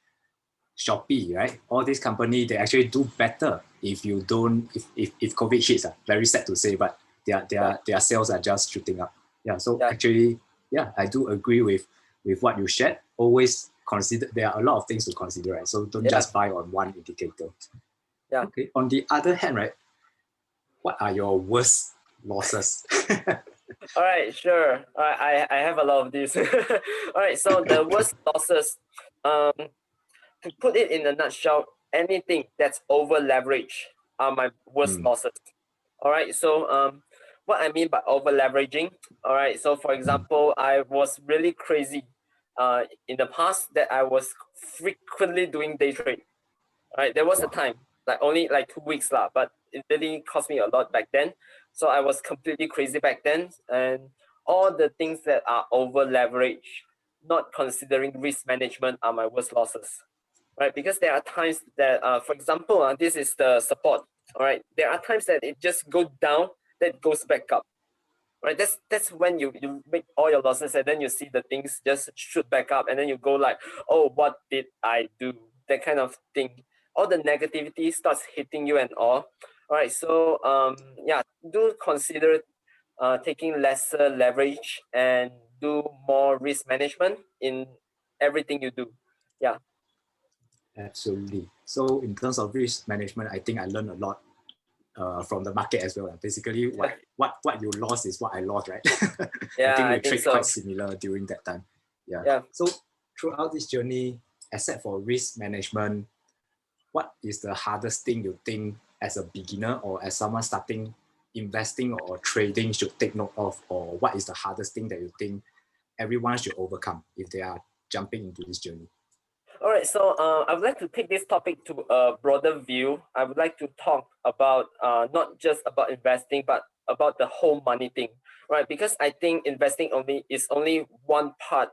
Shopee, right? All these companies, they actually do better if you don't, if COVID hits. Very sad to say, but yeah, their sales are just shooting up. Yeah, so yeah, actually, yeah, I do agree with what you shared. Always consider, there are a lot of things to consider, right? So don't yeah, just buy on one indicator. yeah. Okay, on the other hand, right, what are your worst losses? All right, sure. All right, I have a lot of these. All right, so the worst losses, um, to put it in a nutshell, anything that's over leverage are my worst Mm, losses. All right, so what I mean by over leveraging, all right, so for example, I was really crazy in the past that I was frequently doing day trade. All right, there was a wow, time, like only like 2 weeks lah, but it really cost me a lot back then. So I was completely crazy back then, and all the things that are over leverage, not considering risk management, are my worst losses. Right, because there are times that, for example, this is the support. All right, there are times that it just goes down, then it goes back up. Right, that's when you make all your losses, and then you see the things just shoot back up, and then you go like, oh, what did I do? That kind of thing. All the negativity starts hitting you and all. All right, so yeah, do consider taking lesser leverage and do more risk management in everything you do. Yeah, absolutely. So in terms of risk management, I think I learned a lot from the market as well. Basically, yeah, what you lost is what I lost, right? I yeah, think I we think trade quite so. similar during that time. Yeah. Yeah. So throughout this journey, except for risk management, what is the hardest thing you think as a beginner or as someone starting investing or trading should take note of, or what is the hardest thing that you think everyone should overcome if they are jumping into this journey? All right, so I would like to take this topic to a broader view. I would like to talk about not just about investing, but about the whole money thing, right? Because I think investing only one part.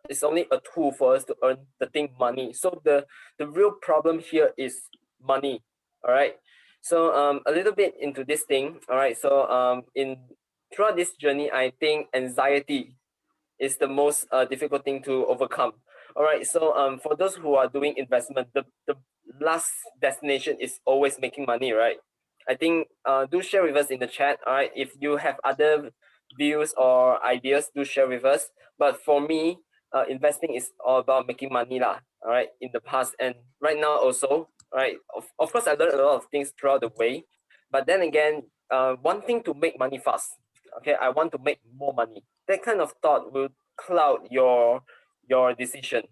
It's only a tool for us to earn the thing money. So the real problem here is money. All right. So a little bit into this thing. All right. So in throughout this journey, I think anxiety is the most difficult thing to overcome. All right, so for those who are doing investment, the last destination is always making money, right? I think do share with us in the chat. All right, if you have other views or ideas, do share with us. But for me, investing is all about making money lah. All right, in the past and right now also. All right, of course I learned a lot of things throughout the way, but then again, wanting to make money fast. Okay, I want to make more money. That kind of thought will cloud your decision.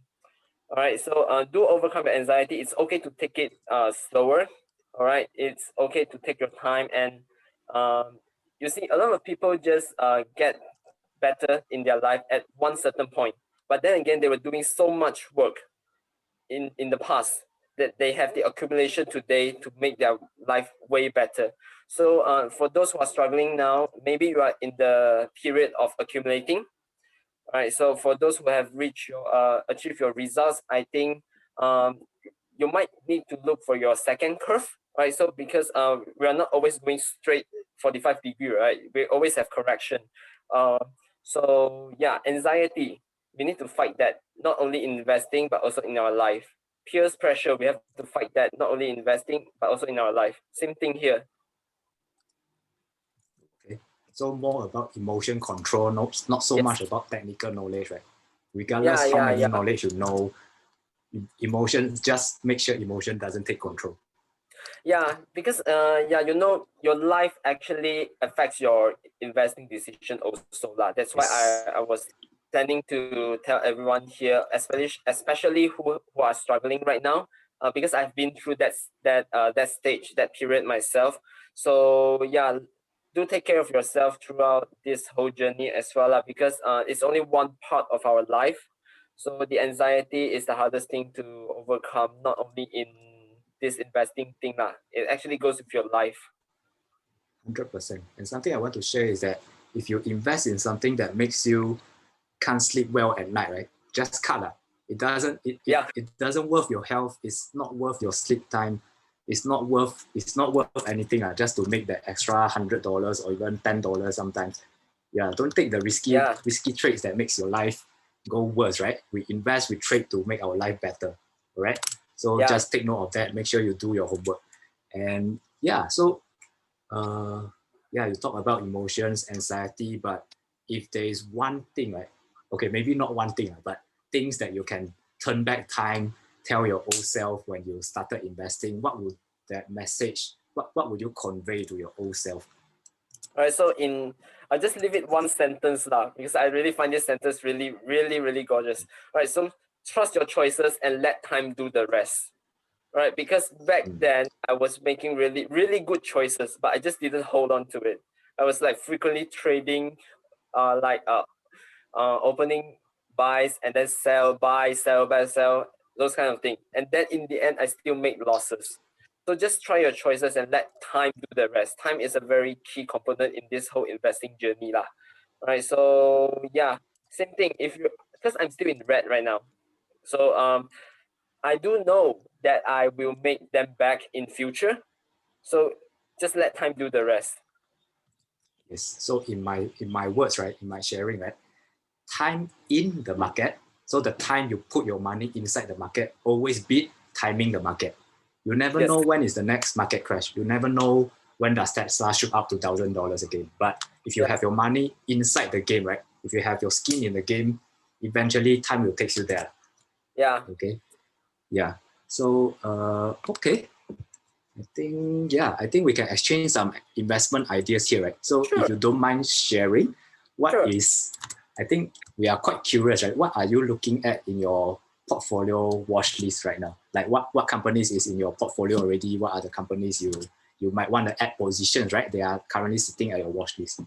All right, so do overcome your anxiety. It's okay to take it slower. All right, it's okay to take your time, and you see a lot of people just get better in their life at one certain point, but then again they were doing so much work in the past that they have the accumulation today to make their life way better. So for those who are struggling now, maybe you are in the period of accumulating. All right, so for those who have reached your achieved your results, I think um, you might need to look for your second curve, right? So because we are not always going straight 45-degree, right? We always have correction. So yeah, anxiety, we need to fight that, not only in investing but also in our life. Peers pressure, we have to fight that, not only investing but also in our life. Same thing here. Okay. So more about emotion control, not so Yes. much about technical knowledge, right? Regardless how many knowledge you know, emotion, just make sure emotion doesn't take control. Yeah, because yeah, you know, your life actually affects your investing decision also lah. That's why Yes. I was planning to tell everyone here, especially who are struggling right now, because I've been through that stage, that period myself. So yeah, do take care of yourself throughout this whole journey as well lah, because it's only one part of our life. So the anxiety is the hardest thing to overcome, not only in this investing thing lah. It actually goes with your life. 100%. And something I want to share is that if you invest in something that makes you can't sleep well at night, right? Just cut lah. It doesn't. It doesn't worth your health. It's not worth your sleep time. It's not worth anything just to make that extra $100 or even $10 sometimes. Yeah, don't take the risky trades that makes your life go worse, right? We invest, we trade to make our life better, right? So just take note of that. Make sure you do your homework. And yeah, so you talk about emotions, anxiety, but if there is one thing, right? Okay, maybe not one thing, but things that you can turn back time, tell your old self when you started investing, what would that message, what would you convey to your old self? All right, so I'll just leave it one sentence lah, because I really find this sentence really, really, really gorgeous. All right, so trust your choices and let time do the rest. Right, because back then I was making really, really good choices, but I just didn't hold on to it. I was like frequently trading, opening buys and then sell, buy, sell, buy, sell, those kind of things. And then in the end, I still make losses. So just try your choices and let time do the rest. Time is a very key component in this whole investing journey lah. Right. So yeah, same thing. If you, because I'm still in red right now, so I do know that I will make them back in future. So just let time do the rest. Yes. So in my words, right, in my sharing, right, time in the market. So the time you put your money inside the market always beat timing the market. You never know when is the next market crash. You never know when does Tesla shoot up to $1,000 again. But if you have your money inside the game, right? If you have your skin in the game, eventually time will take you there. Yeah. Okay. Yeah. So okay. I think we can exchange some investment ideas here, right? So if you don't mind sharing, I think we are quite curious, right? What are you looking at in your portfolio watch list right now? Like what companies is in your portfolio already? What are the companies you might want to add positions, right? They are currently sitting at your watch list.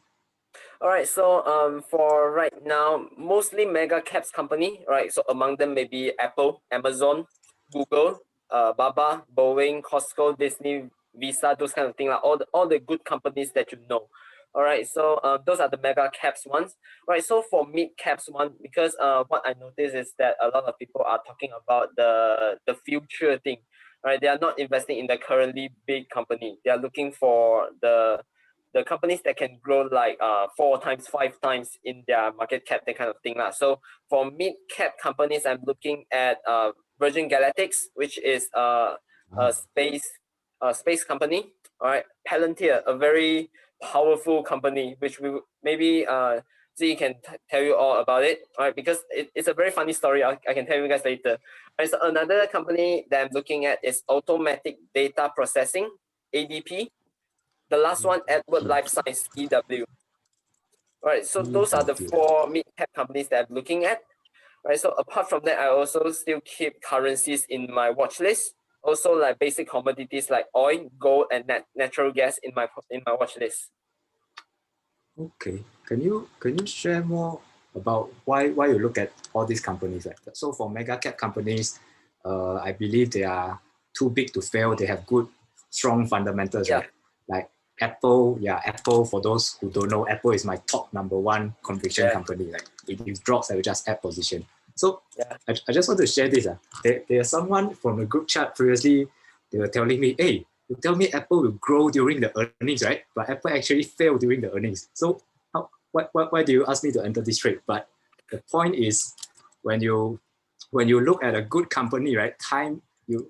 All right, so for right now, mostly mega caps company, right? So among them maybe Apple, Amazon, Google, Baba, Boeing, Costco, Disney, Visa, those kind of things, like all the good companies that you know. All right, so those are the mega caps ones. Right, so for mid caps one, because what I noticed is that a lot of people are talking about the future thing. Right, they are not investing in the currently big company. They are looking for the companies that can grow like 4 times, 5 times in their market cap, that kind of thing lah. So for mid cap companies, I'm looking at Virgin Galactics, which is a space company. All right, Palantir, a very powerful company, which we maybe Ziyi can tell you all about it. All right, because it's a very funny story. I can tell you guys later. All right, so another company that I'm looking at is Automatic Data Processing, ADP. The last one, Edward Life Science, EW. All right, so those are the 4 mid-cap companies that I'm looking at. All right, so apart from that, I also still keep currencies in my watch list. Also, like basic commodities like oil, gold, and natural gas in my watch list. Okay, can you share more about why you look at all these companies? Right? So for mega cap companies, I believe they are too big to fail. They have good, strong fundamentals, right? Like Apple, Apple. For those who don't know, Apple is my top #1 conviction company. Like if it drops, I will just add position. So Yeah. I just want to share this. There's someone from the group chat previously, they were telling me, hey, you tell me Apple will grow during the earnings, right? But Apple actually failed during the earnings. So why do you ask me to enter this trade? But the point is, when you look at a good company, right?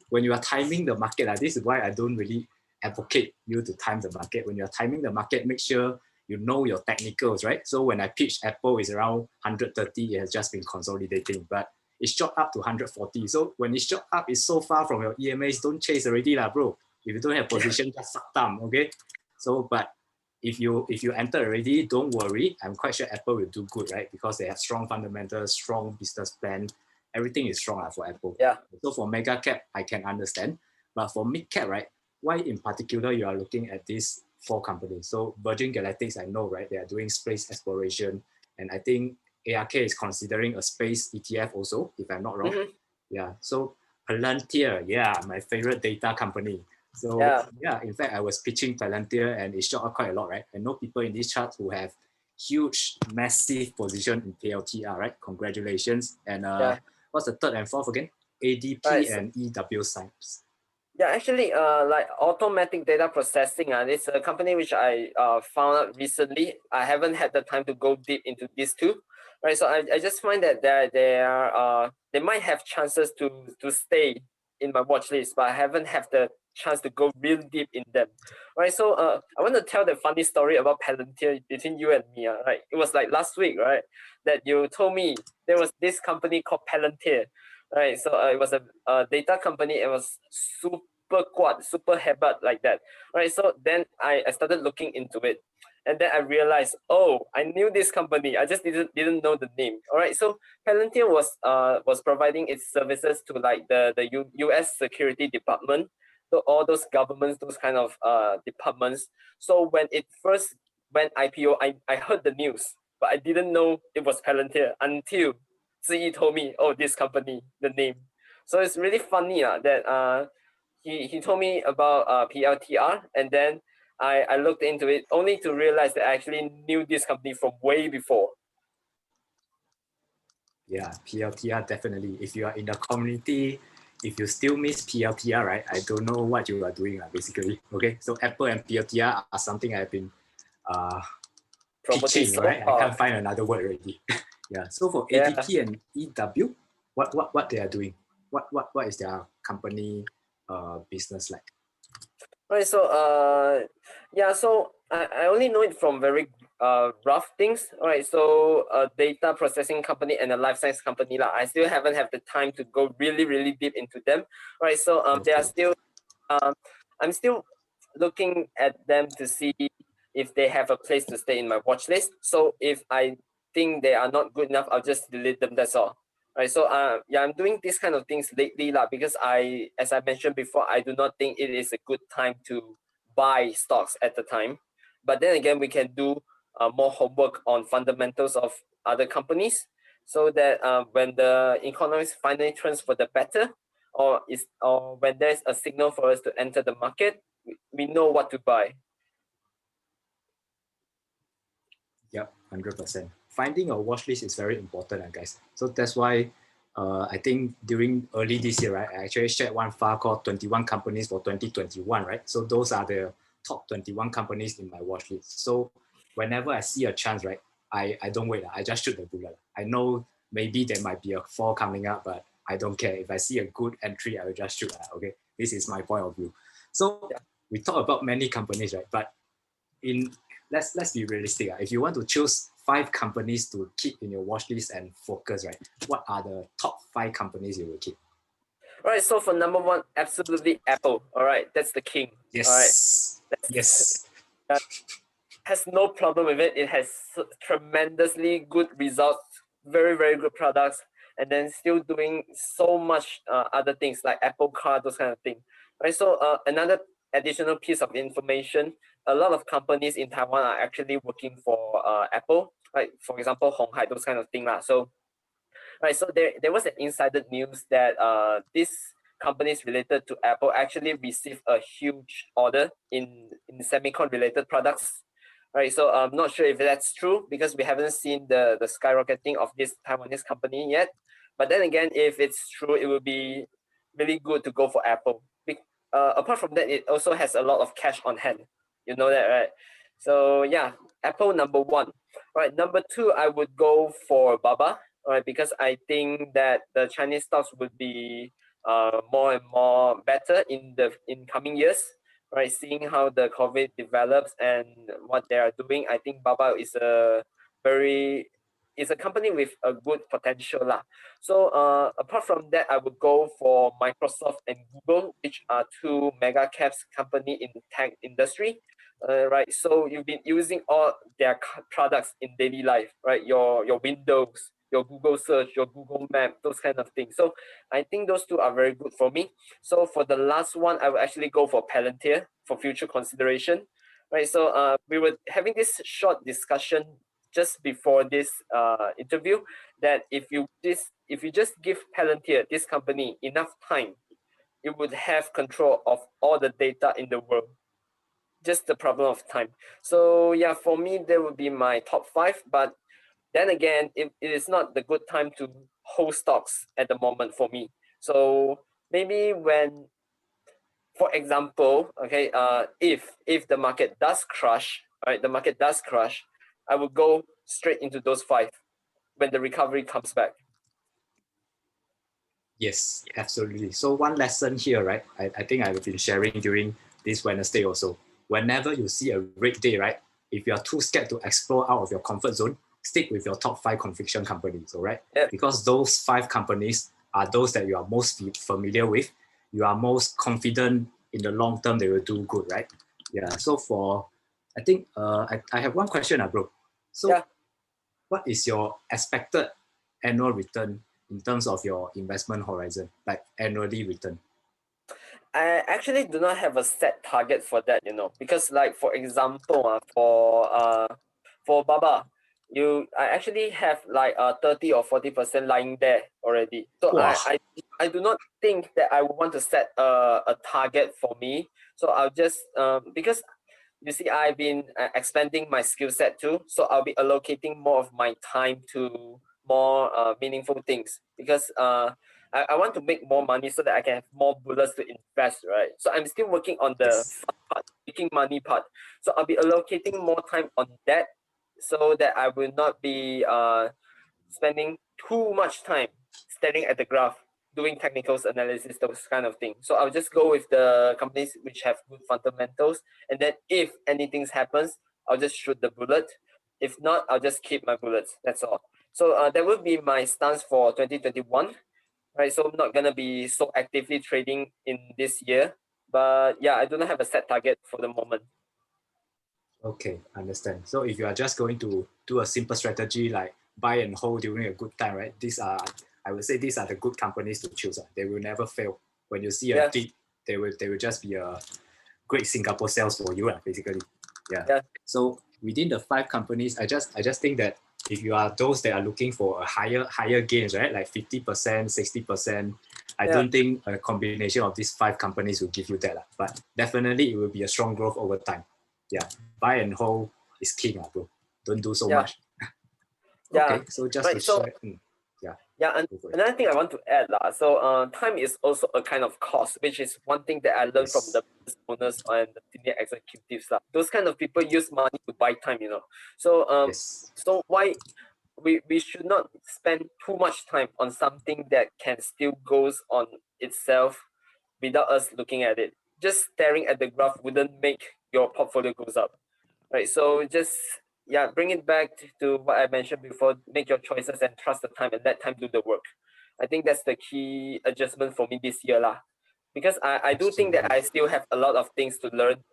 When you are timing the market, this is why I don't really advocate you to time the market. When you're timing the market, make sure you know your technicals, right? So when I pitched Apple is around 130, it has just been consolidating, but it shot up to 140. So when it shot up, it's so far from your EMAs, don't chase already lah, bro. If you don't have position, just suck thumb, okay? So, but if you enter already, don't worry. I'm quite sure Apple will do good, right? Because they have strong fundamentals, strong business plan. Everything is strong for Apple. Yeah. So for mega cap, I can understand. But for mid cap, right? Why in particular you are looking at these 4 companies? So Virgin Galactic, I know, right? They are doing space exploration. And I think ARK is considering a space ETF also, if I'm not wrong. Mm-hmm. Yeah. So Palantir, yeah, my favorite data company. So yeah, in fact, I was pitching Palantir and it shot up quite a lot, right? I know people in this chart who have huge, massive position in PLTR, right? Congratulations. And what's the third and fourth again? ADP right, and EW Science. Yeah, actually, like automatic data processing, it's a company which I found out recently. I haven't had the time to go deep into these two, right? So I just find that they might have chances to stay in my watch list, but I haven't had the chance to go real deep in them, right? So I want to tell the funny story about Palantir between you and me, right? It was like last week, right, that you told me there was this company called Palantir. Right, so it was a data company. It was super hebat like that. Right, so then I started looking into it, and then I realized, oh, I knew this company. I just didn't know the name. All right, so Palantir was providing its services to like the U.S. Security Department, so all those governments, those kind of departments. So when it first went IPO, I heard the news, but I didn't know it was Palantir until Ziyi told me, oh, this company, the name. So it's really funny that he told me about PLTR, and then I looked into it only to realize that I actually knew this company from way before. Yeah, PLTR definitely. If you are in the community, if you still miss PLTR, right? I don't know what you are doing, basically. Okay, so Apple and PLTR are something I've been pitching, So right? I hard. can't find another word already. Yeah. So for ADP and EW, what they are doing? What is their company business like? Right, so yeah, so I only know it from very rough things. All right, so a data processing company and a life science company lah. I still haven't had the time to go really deep into them. All right, so they are still I'm still looking at them to see if they have a place to stay in my watch list. So if I think they are not good enough, I'll just delete them. That's all. Right. So yeah, I'm doing these kind of things lately lah, because as I mentioned before, I do not think it is a good time to buy stocks at the time. But then again, we can do more homework on fundamentals of other companies, so that when the economy finally turns for the better, or when there's a signal for us to enter the market, we know what to buy. Yep, 100%. Finding a watch list is very important, guys. So that's why I think during early this year, right, I actually shared one file called 21 companies for 2021, right? So those are the top 21 companies in my watch list. So whenever I see a chance, right, I don't wait. I just shoot the bullet. I know maybe there might be a fall coming up, but I don't care. If I see a good entry, I will just shoot. Okay, this is my point of view. So we talk about many companies, right? But let's be realistic. If you want to choose 5 companies to keep in your watch list and focus, right? What are the top 5 companies you will keep? All right. So for number 1, absolutely Apple. All right, that's the king. Yes. All right. Yes. Has no problem with it. It has tremendously good results, very good products, and then still doing so much other things like Apple Car, those kind of things. Right. So another additional piece of information: a lot of companies in Taiwan are actually working for Apple. Like for example, Hong Hai, those kind of thing lah. So right. So there was an insider news that these companies related to Apple actually received a huge order in semicon related products. Right, so I'm not sure if that's true because we haven't seen the skyrocketing of this Taiwanese company yet. But then again, if it's true, it would be really good to go for Apple. Apart from that, it also has a lot of cash on hand. You know that, right? So yeah, Apple number one. All right, number two, I would go for Baba. All right, because I think that the Chinese stocks would be more and more better in the coming years. Right, seeing how the COVID develops and what they are doing, I think Baba is a very is a company with a good potential lah. So apart from that, I would go for Microsoft and Google, which are two mega caps company in the tech industry. Right, so you've been using all their products in daily life, right? Your Windows, your Google search, your Google Map, those kind of things. So I think those two are very good for me. So for the last one, I will actually go for Palantir for future consideration. Right, so we were having this short discussion just before this interview that if you just give Palantir, this company, enough time, it would have control of all the data in the world. Just the problem of time. So yeah, for me, there would be my top five. But then again, it is not the good time to hold stocks at the moment for me. So maybe when, for example, okay, if the market does crash, right, the market does crash, I would go straight into those five when the recovery comes back. Yes, absolutely. So one lesson here, right? I think I've been sharing during this Wednesday also. Whenever you see a red day, right? If you are too scared to explore out of your comfort zone, stick with your top 5 conviction companies, all right? Yeah. Because those 5 companies are those that you are most familiar with. You are most confident in the long term they will do good, right? Yeah. So I think I have one question, bro. So Yeah. what is your expected annual return in terms of your investment horizon, like annually return? I actually do not have a set target for that, because like for example, for Baba, I actually have like 30 or 40% lying there already. So Wow. I do not think that I would want to set a target for me. So I'll just because you see, I've been expanding my skill set too. So I'll be allocating more of my time to more meaningful things because I want to make more money so that I can have more bullets to invest, right? So I'm still working on the Yes. fun part, making money part. So I'll be allocating more time on that so that I will not be spending too much time staring at the graph, doing technicals analysis, those kind of things. So I'll just go with the companies which have good fundamentals, and then if anything happens, I'll just shoot the bullet. If not, I'll just keep my bullets. That's all. So that would be my stance for 2021. Right, so I'm not gonna be so actively trading in this year, but yeah, I do not have a set target for the moment. Okay, understand. So if you are just going to do a simple strategy like buy and hold during a good time, right? I would say these are the good companies to choose. They will never fail. When you see a Yeah. dip, they will just be a great Singapore sales for you, basically. Yeah. Yeah. So within the 5 companies, I just think that if you are those that are looking for a higher gains, right? Like 50%, 60%, I Yeah. don't think a combination of these 5 companies will give you that. But definitely it will be a strong growth over time. Yeah. Buy and hold is king, bro. Don't do so Yeah. much. Yeah. Okay, so just to Right. So share. Yeah. yeah, and Go for it. another thing I want to add, so time is also a kind of cost, which is one thing that I learned from Yes. the business owners and the senior executives. Those kind of people use money to buy time. So Yes. so why we should not spend too much time on something that can still goes on itself without us looking at it. Just staring at the graph wouldn't make your portfolio goes up. Right. So just bring it back to what I mentioned before. Make your choices and trust the time and let time do the work. I think that's the key adjustment for me this year lah. Because I do think that Absolutely. I still have a lot of things to learn,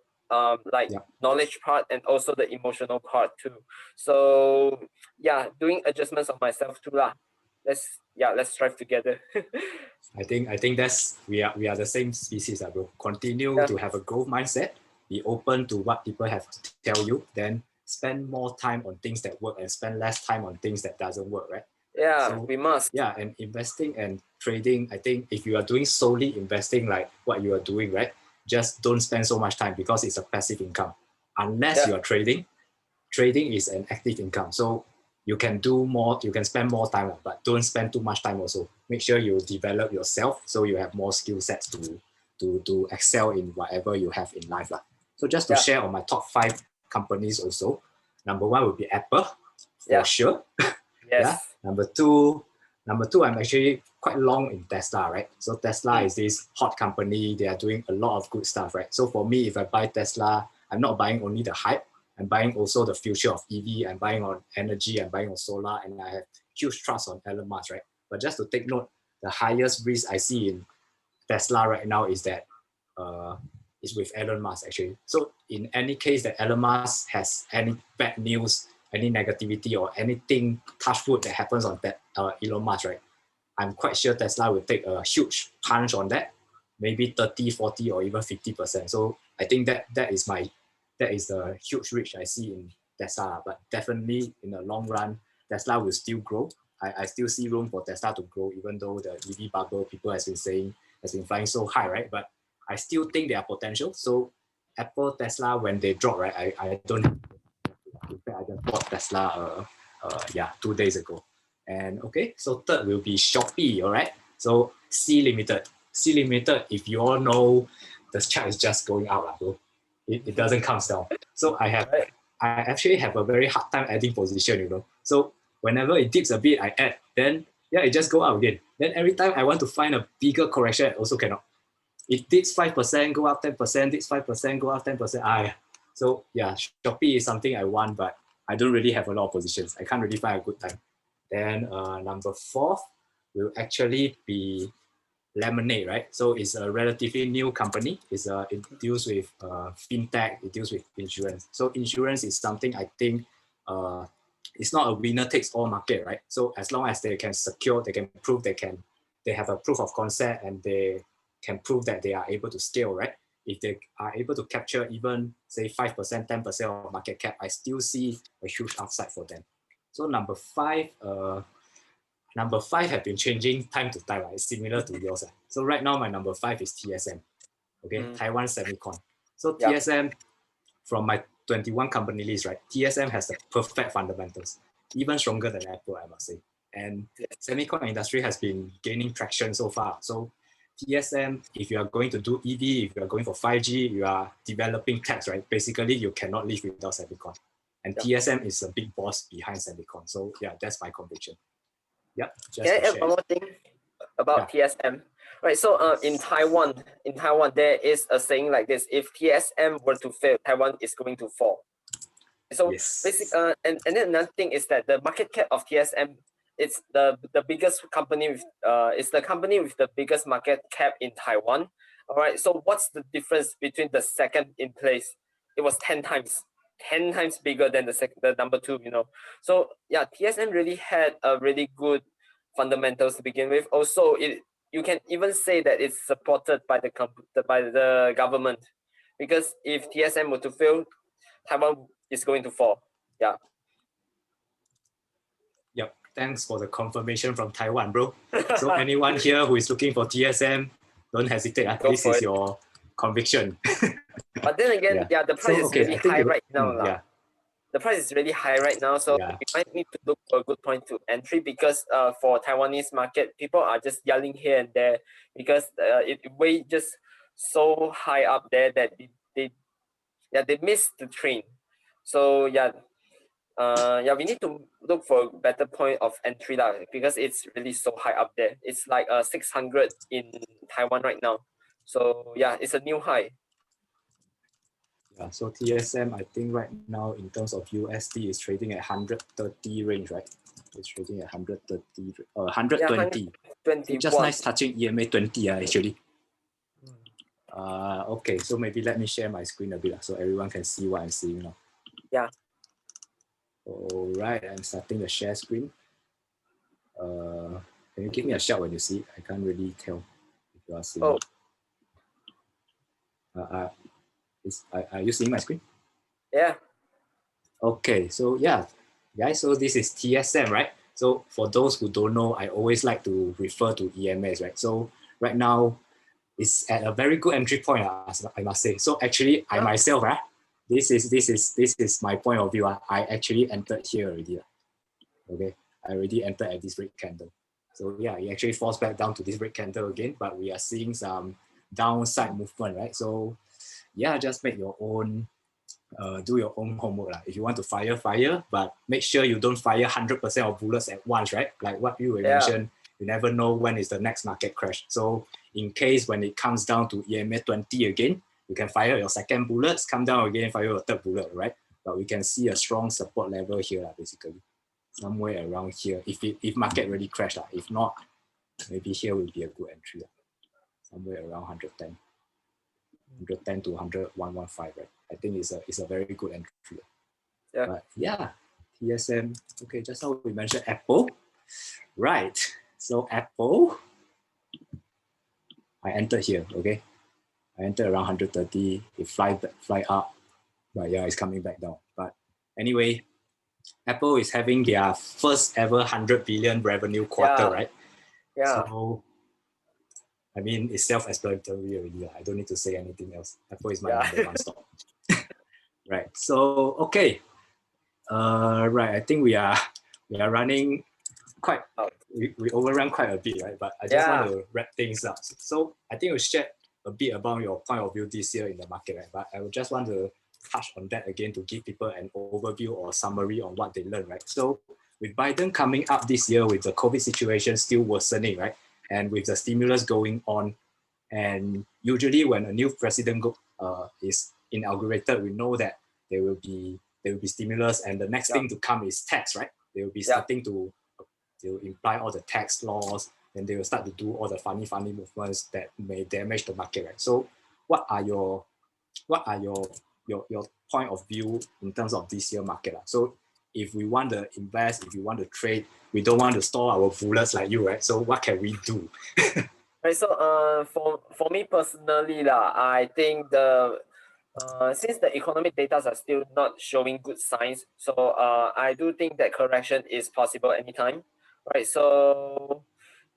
like Yeah. knowledge part and also the emotional part too. So yeah, doing adjustments on myself too lah. Let's strive together. I think that's we are the same species, bro. Continue Yeah. to have a growth mindset, be open to what people have to tell you, then spend more time on things that work and spend less time on things that doesn't work, right? Yeah, So we must. yeah, and investing and trading, I think if you are doing solely investing like what you are doing, right? Just don't spend so much time because it's a passive income. Unless Yeah. you are trading is an active income. So you can do more, you can spend more time, but don't spend too much time also. Make sure you develop yourself so you have more skill sets to excel in whatever you have in life. So just to share on my top 5 companies also, number 1 would be Apple, for sure. Yes. Number two, I'm actually quite long in Tesla, right? So Tesla is this hot company. They are doing a lot of good stuff, right? So for me, if I buy Tesla, I'm not buying only the hype. I'm buying also the future of EV. I'm buying on energy. I'm buying on solar, and I have huge trust on Elon Musk, right? But just to take note, the highest risk I see in Tesla right now is that is with Elon Musk actually. So in any case that Elon Musk has any bad news, any negativity or anything touch wood that happens on that Elon Musk, right? I'm quite sure Tesla will take a huge punch on that, maybe 30, 40 or even 50%. So I think that is the huge risk I see in Tesla. But definitely in the long run, Tesla will still grow. I still see room for Tesla to grow, even though the EV bubble people has been saying has been flying so high, right? But I still think there are potential. So Apple, Tesla, when they drop, right, I don't. In fact, I just bought Tesla 2 days ago. And okay, so third will be Shopee, all right? So C Limited. C Limited, if you all know, the chart is just going out, bro. It doesn't come down. So I actually have a very hard time adding position, you know. So whenever it dips a bit, I add. Then it just go out again. Then every time I want to find a bigger correction, I also cannot. It dips 5%, go up 10%, dips 5%, go up 10%. So yeah, Shopee is something I want, but I don't really have a lot of positions. I can't really find a good time. Then number 4 will actually be Lemonade, right? So it's a relatively new company. It deals with fintech, it deals with insurance. So insurance is something I think it's not a winner takes all market, right? So as long as they can secure, they can prove they have a proof of concept and they can prove that they are able to scale, right? If they are able to capture even say 5%, 10% of market cap, I still see a huge upside for them. So number 5 have been changing time to time, right? Similar to yours. So right now my number 5 is TSM, okay, Taiwan Semicon. So TSM, from my 21 company list, right? TSM has the perfect fundamentals, even stronger than Apple, I must say. And semicon industry has been gaining traction so far. So TSM, if you are going to do EV, if you are going for 5G, you are developing techs, right? Basically, you cannot live without semicon. And TSM is a big boss behind semicon. So yeah, that's my conviction. Yep. Can I add one more thing about TSM? Right. So in Taiwan, there is a saying like this: if TSM were to fail, Taiwan is going to fall. So basically, and then another thing is that the market cap of TSM, it's the biggest company with it's the company with the biggest market cap in Taiwan. All right. So what's the difference between the second in place? It was 10 times bigger than the number 2, you know. So yeah, TSM really had a really good fundamentals to begin with. Also, you can even say that it's supported by the government, because if TSM were to fail, Taiwan is going to fall. Yeah. Yep. Thanks for the confirmation from Taiwan, bro. So anyone here who is looking for TSM, don't hesitate. This is your conviction. But then again, the price is really high right now. The price is really high right now, so you might need to look for a good point to entry, because for Taiwanese market, people are just yelling here and there because it way just so high up there that they missed the train. So we need to look for a better point of entry because it's really so high up there. It's like 600 in Taiwan right now. So yeah, it's a new high. Yeah, so TSM, I think right now in terms of USD is trading at 130 range, right? It's trading at 130, 120. So just nice touching EMA 20 actually. Okay, so maybe let me share my screen a bit so everyone can see what I'm seeing now. Yeah. All right, I'm starting the share screen. Can you give me a shout when you see? I can't really tell if you are seeing. Are you seeing my screen? Yeah. Okay, so guys, so this is TSM, right? So for those who don't know, I always like to refer to EMAs, right? So right now, it's at a very good entry point, I must say. So actually, I myself, this is my point of view. I actually entered here already. Okay, I already entered at this red candle. So yeah, it actually falls back down to this red candle again, but we are seeing some downside movement, right? So yeah, just make your own, do your own homework. If you want to fire, but make sure you don't fire 100% of bullets at once, right? Like what you mentioned, you never know when is the next market crash. So in case when it comes down to EMA 20 again, you can fire your second bullets, come down again, fire your third bullet, right? But we can see a strong support level here, basically. Somewhere around here, if market really crash. If not, maybe here will be a good entry. Somewhere around 110. 110 to 101.15, right? I think it's a very good entry. Yeah. But yeah, TSM. Okay, just how we mentioned Apple, right? So Apple, I entered here. Okay, I entered around 130. It fly up, but yeah, it's coming back down. But anyway, Apple is having their first ever 100 billion revenue quarter, right? Yeah. So I mean, it's self-explanatory already. I don't need to say anything else. Apple is my number one stock. Right. So okay. Right. I think we are running quite. We overrun quite a bit, right? But I just want to wrap things up. So I think we shared a bit about your point of view this year in the market, right? But I would just want to touch on that again to give people an overview or summary on what they learned, right? So with Biden coming up this year, with the COVID situation still worsening, right? And with the stimulus going on, and usually when a new president is inaugurated, we know that there will be stimulus, and the next thing to come is tax, right? They will be starting to imply all the tax laws, and they will start to do all the funny movements that may damage the market, right? So what are your point of view in terms of this year market? So if we want to invest, if we want to trade, we don't want to store our bullets like you, right? So what can we do? Right. So for me personally I think since the economic data are still not showing good signs, so I do think that correction is possible anytime. Right. So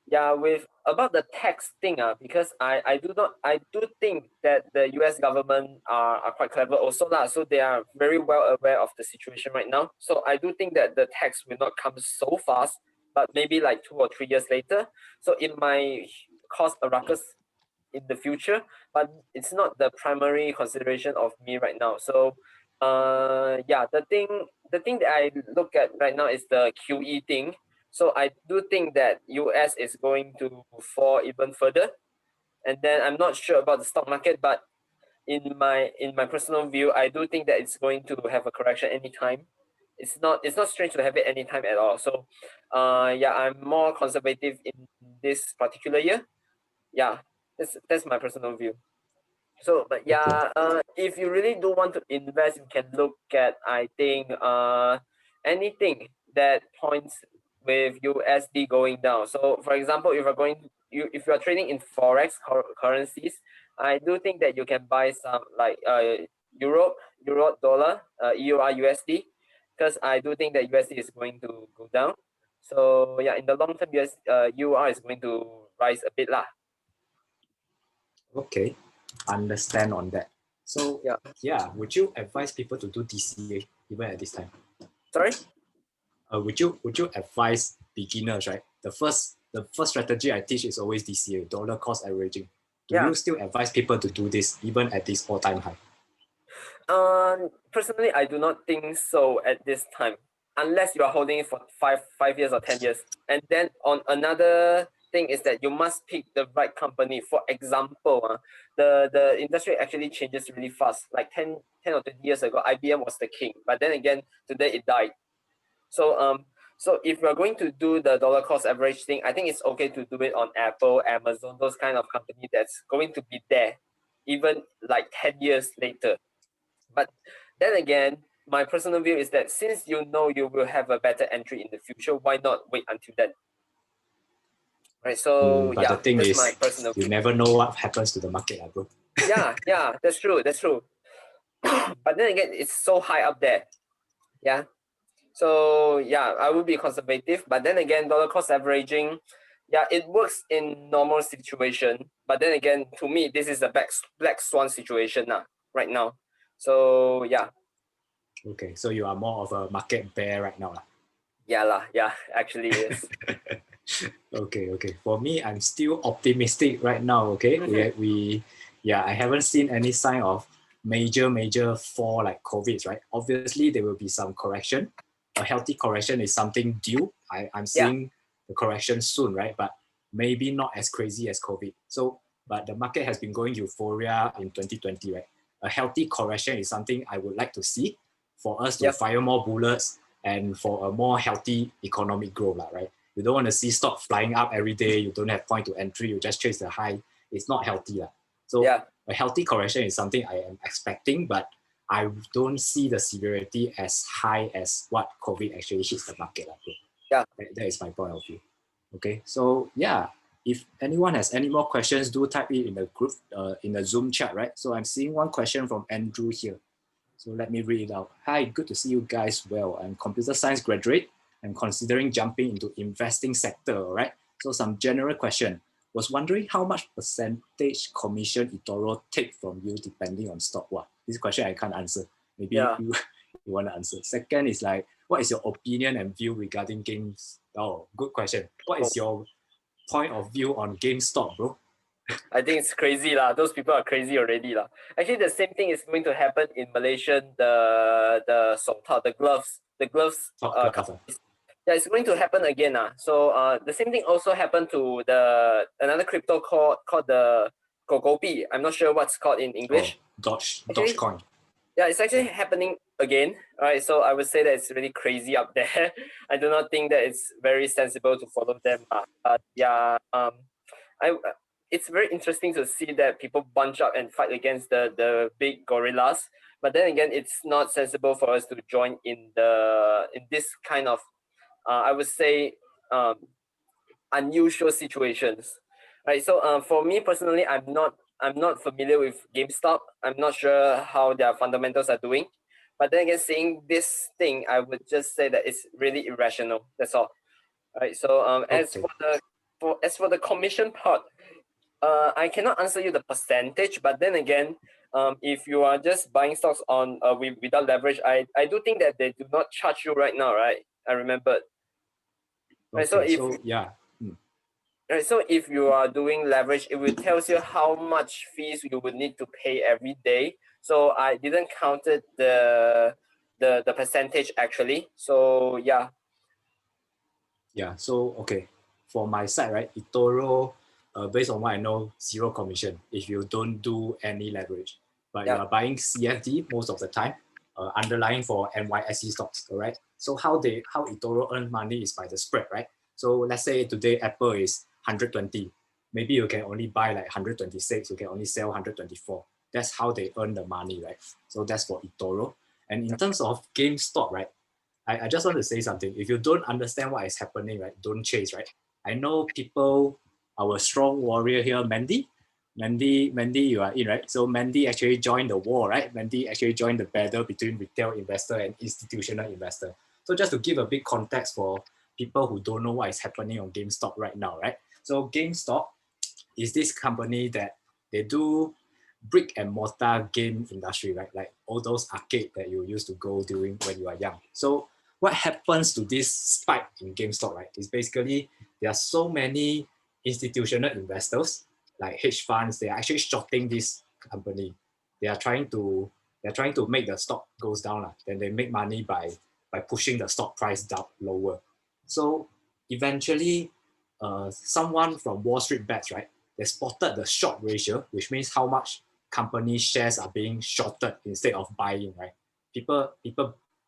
yeah, with about the tax thing, because I do think that the US government are quite clever also lah. So they are very well aware of the situation right now. So I do think that the tax will not come so fast, but maybe like 2 or 3 years later. So it might cause a ruckus in the future, but it's not the primary consideration of me right now. So yeah, the thing that I look at right now is the QE thing. So I do think that US is going to fall even further. And then I'm not sure about the stock market, but in my personal view, I do think that it's going to have a correction anytime. It's not strange to have it anytime at all. So yeah, I'm more conservative in this particular year. Yeah, that's my personal view. So, but yeah, if you really do want to invest, you can look at, I think, anything that points with USD going down. So, for example, if you are trading in forex currencies, I do think that you can buy some like euro dollar, EUR USD, because I do think that USD is going to go down. So yeah, in the long term, EUR is going to rise a bit lah. Okay, understand on that. So yeah, would you advise people to do DCA even at this time? Sorry? Would you advise beginners, right? The first strategy I teach is always DCA, dollar cost averaging. Do you still advise people to do this even at this all-time high? Personally, I do not think so at this time, unless you are holding it for 5 years or 10 years. And then on another thing is that you must pick the right company. For example, the industry actually changes really fast. Like 10 or 20 years ago, IBM was the king, but then again, today it died. So if you're going to do the dollar cost average thing, I think it's okay to do it on Apple, Amazon, those kind of company that's going to be there even like 10 years later. But then again, my personal view is that since you know you will have a better entry in the future, why not wait until then? Right. So but the thing that's is, my personal you view. never know what happens to the market, bro. Yeah, that's true. But then again, it's so high up there. Yeah. So yeah, I would be conservative. But then again, dollar cost averaging, yeah, it works in normal situation. But then again, to me, this is a black swan situation right now. So yeah. Okay, so you are more of a market bear right now. Yeah lah, yeah, actually it is. Okay. For me, I'm still optimistic right now. Okay, I haven't seen any sign of major fall like COVID. Right, obviously there will be some correction. A healthy correction is something due. I'm Yeah, seeing the correction soon, right? But maybe not as crazy as COVID. So, but the market has been going euphoria in 2020, right? A healthy correction is something I would like to see for us to yep, fire more bullets and for a more healthy economic growth, right? You don't want to see stock flying up every day. You don't have point to entry. You just chase the high. It's not healthy. So yeah, a healthy correction is something I am expecting, but I don't see the severity as high as what COVID actually hits the market. yeah. That is my point of view. Okay, so yeah, if anyone has any more questions, do type it in the group, in the Zoom chat, right? So I'm seeing one question from Andrew here. So let me read it out. Hi, good to see you guys well. I'm computer science graduate. I'm considering jumping into investing sector, all right? So some general question. Was wondering how much percentage commission eToro take from you depending on stock. What? This question I can't answer. Maybe Yeah. you want to answer. Second is like, what is your opinion and view regarding games? Oh, good question. What is your point of view on GameStop, bro? I think it's crazy lah. Those people are crazy already lah. Actually, the same thing is going to happen in Malaysia. The songtao, the gloves. Top class. Yeah, it's going to happen again. So the same thing also happened to another crypto called the Gogobi. I'm not sure what's called in Oh, English. Actually, Dogecoin. yeah, it's actually happening again. All right, so I would say that it's really crazy up there. I do not think that it's very sensible to follow them. But yeah, I it's very interesting to see that people bunch up and fight against the big gorillas. But then again, it's not sensible for us to join in this kind of I would say um, unusual situations. Right. So for me personally, I'm not familiar with GameStop. I'm not sure how their fundamentals are doing. But then again, seeing this thing, I would just say that it's really irrational. That's all. Right. So Okay. as for the commission part, I cannot answer you the percentage, but then again, if you are just buying stocks on without leverage, I do think that they do not charge you right now, right? I remembered. Right. So Okay. if So yeah. right, so if you are doing leverage, it will tells you how much fees you would need to pay every day. So I didn't counted the percentage actually. So yeah, Yeah. So okay. For my side, right, eToro, based on what I know, zero commission if you don't do any leverage. But you yeah, are buying CFD most of the time, underlying for NYSE stocks, correct? So how eToro earn money is by the spread, right? So let's say today Apple is 120, maybe you can only buy like 126, you can only sell 124. That's how they earn the money, right? So that's for eToro. And in terms of GameStop, right? I just want to say something. If you don't understand what is happening, right, don't chase, right? I know people, our strong warrior here, Mandy, you are in, right? So Mandy actually joined the war, right? Mandy actually joined the battle between retail investor and institutional investor. So just to give a big context for people who don't know what is happening on GameStop right now, right? So GameStop is this company that they do brick and mortar game industry, right? Like all those arcade that you used to go during when you are young. So what happens to this spike in GameStop, right? Is basically there are so many institutional investors, like hedge funds, they are actually shorting this company. They are trying to make the stock goes down. Then they make money by pushing the stock price down lower. So eventually, someone from Wall Street bets, right? They spotted the short ratio, which means how much company shares are being shorted instead of buying, right? People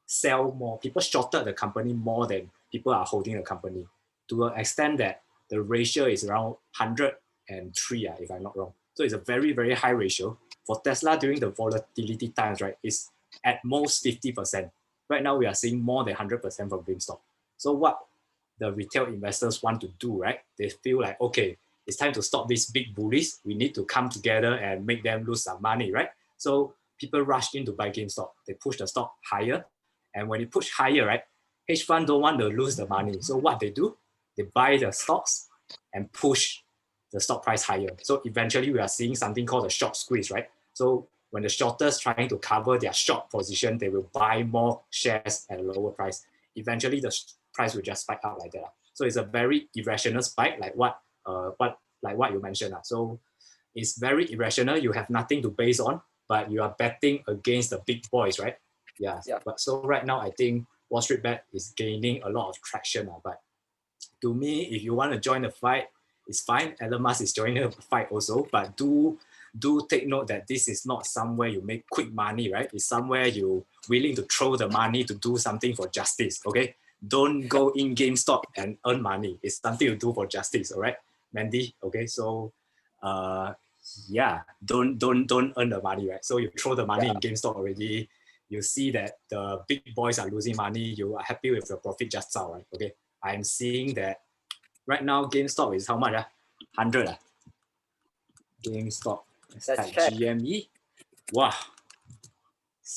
sell more, people shorted the company more than people are holding the company to an extent that the ratio is around 103, if I'm not wrong. So it's a very, very high ratio. For Tesla during the volatility times, right, it's at most 50%. Right now, we are seeing more than 100% from GameStop. So what the retail investors want to do, right? They feel like, okay, it's time to stop these big bullies. We need to come together and make them lose some money, right? So people rushed in to buy GameStop. They push the stock higher. And when it push higher, right, hedge fund don't want to lose the money. So what they do, they buy the stocks and push the stock price higher. So eventually we are seeing something called a short squeeze, right? So when the shorters trying to cover their short position, they will buy more shares at a lower price. Eventually price will just spike up like that. So it's a very irrational spike, like what you mentioned. So it's very irrational. You have nothing to base on, but you are betting against the big boys, right? Yeah. But so right now, I think Wall Street Bet is gaining a lot of traction. But to me, if you want to join the fight, it's fine. Elon Musk is joining the fight also, but do take note that this is not somewhere you make quick money, right? It's somewhere you willing to throw the money to do something for justice. Okay, don't go in GameStop and earn money. It's something you do for justice. All right, Mandy. Okay, so yeah, don't earn the money, right? So you throw the money in GameStop already. You see that the big boys are losing money. You are happy with the profit just out, right? Okay, I'm seeing that right now GameStop is how much? 100. GameStop. Let's check. GME. Wow.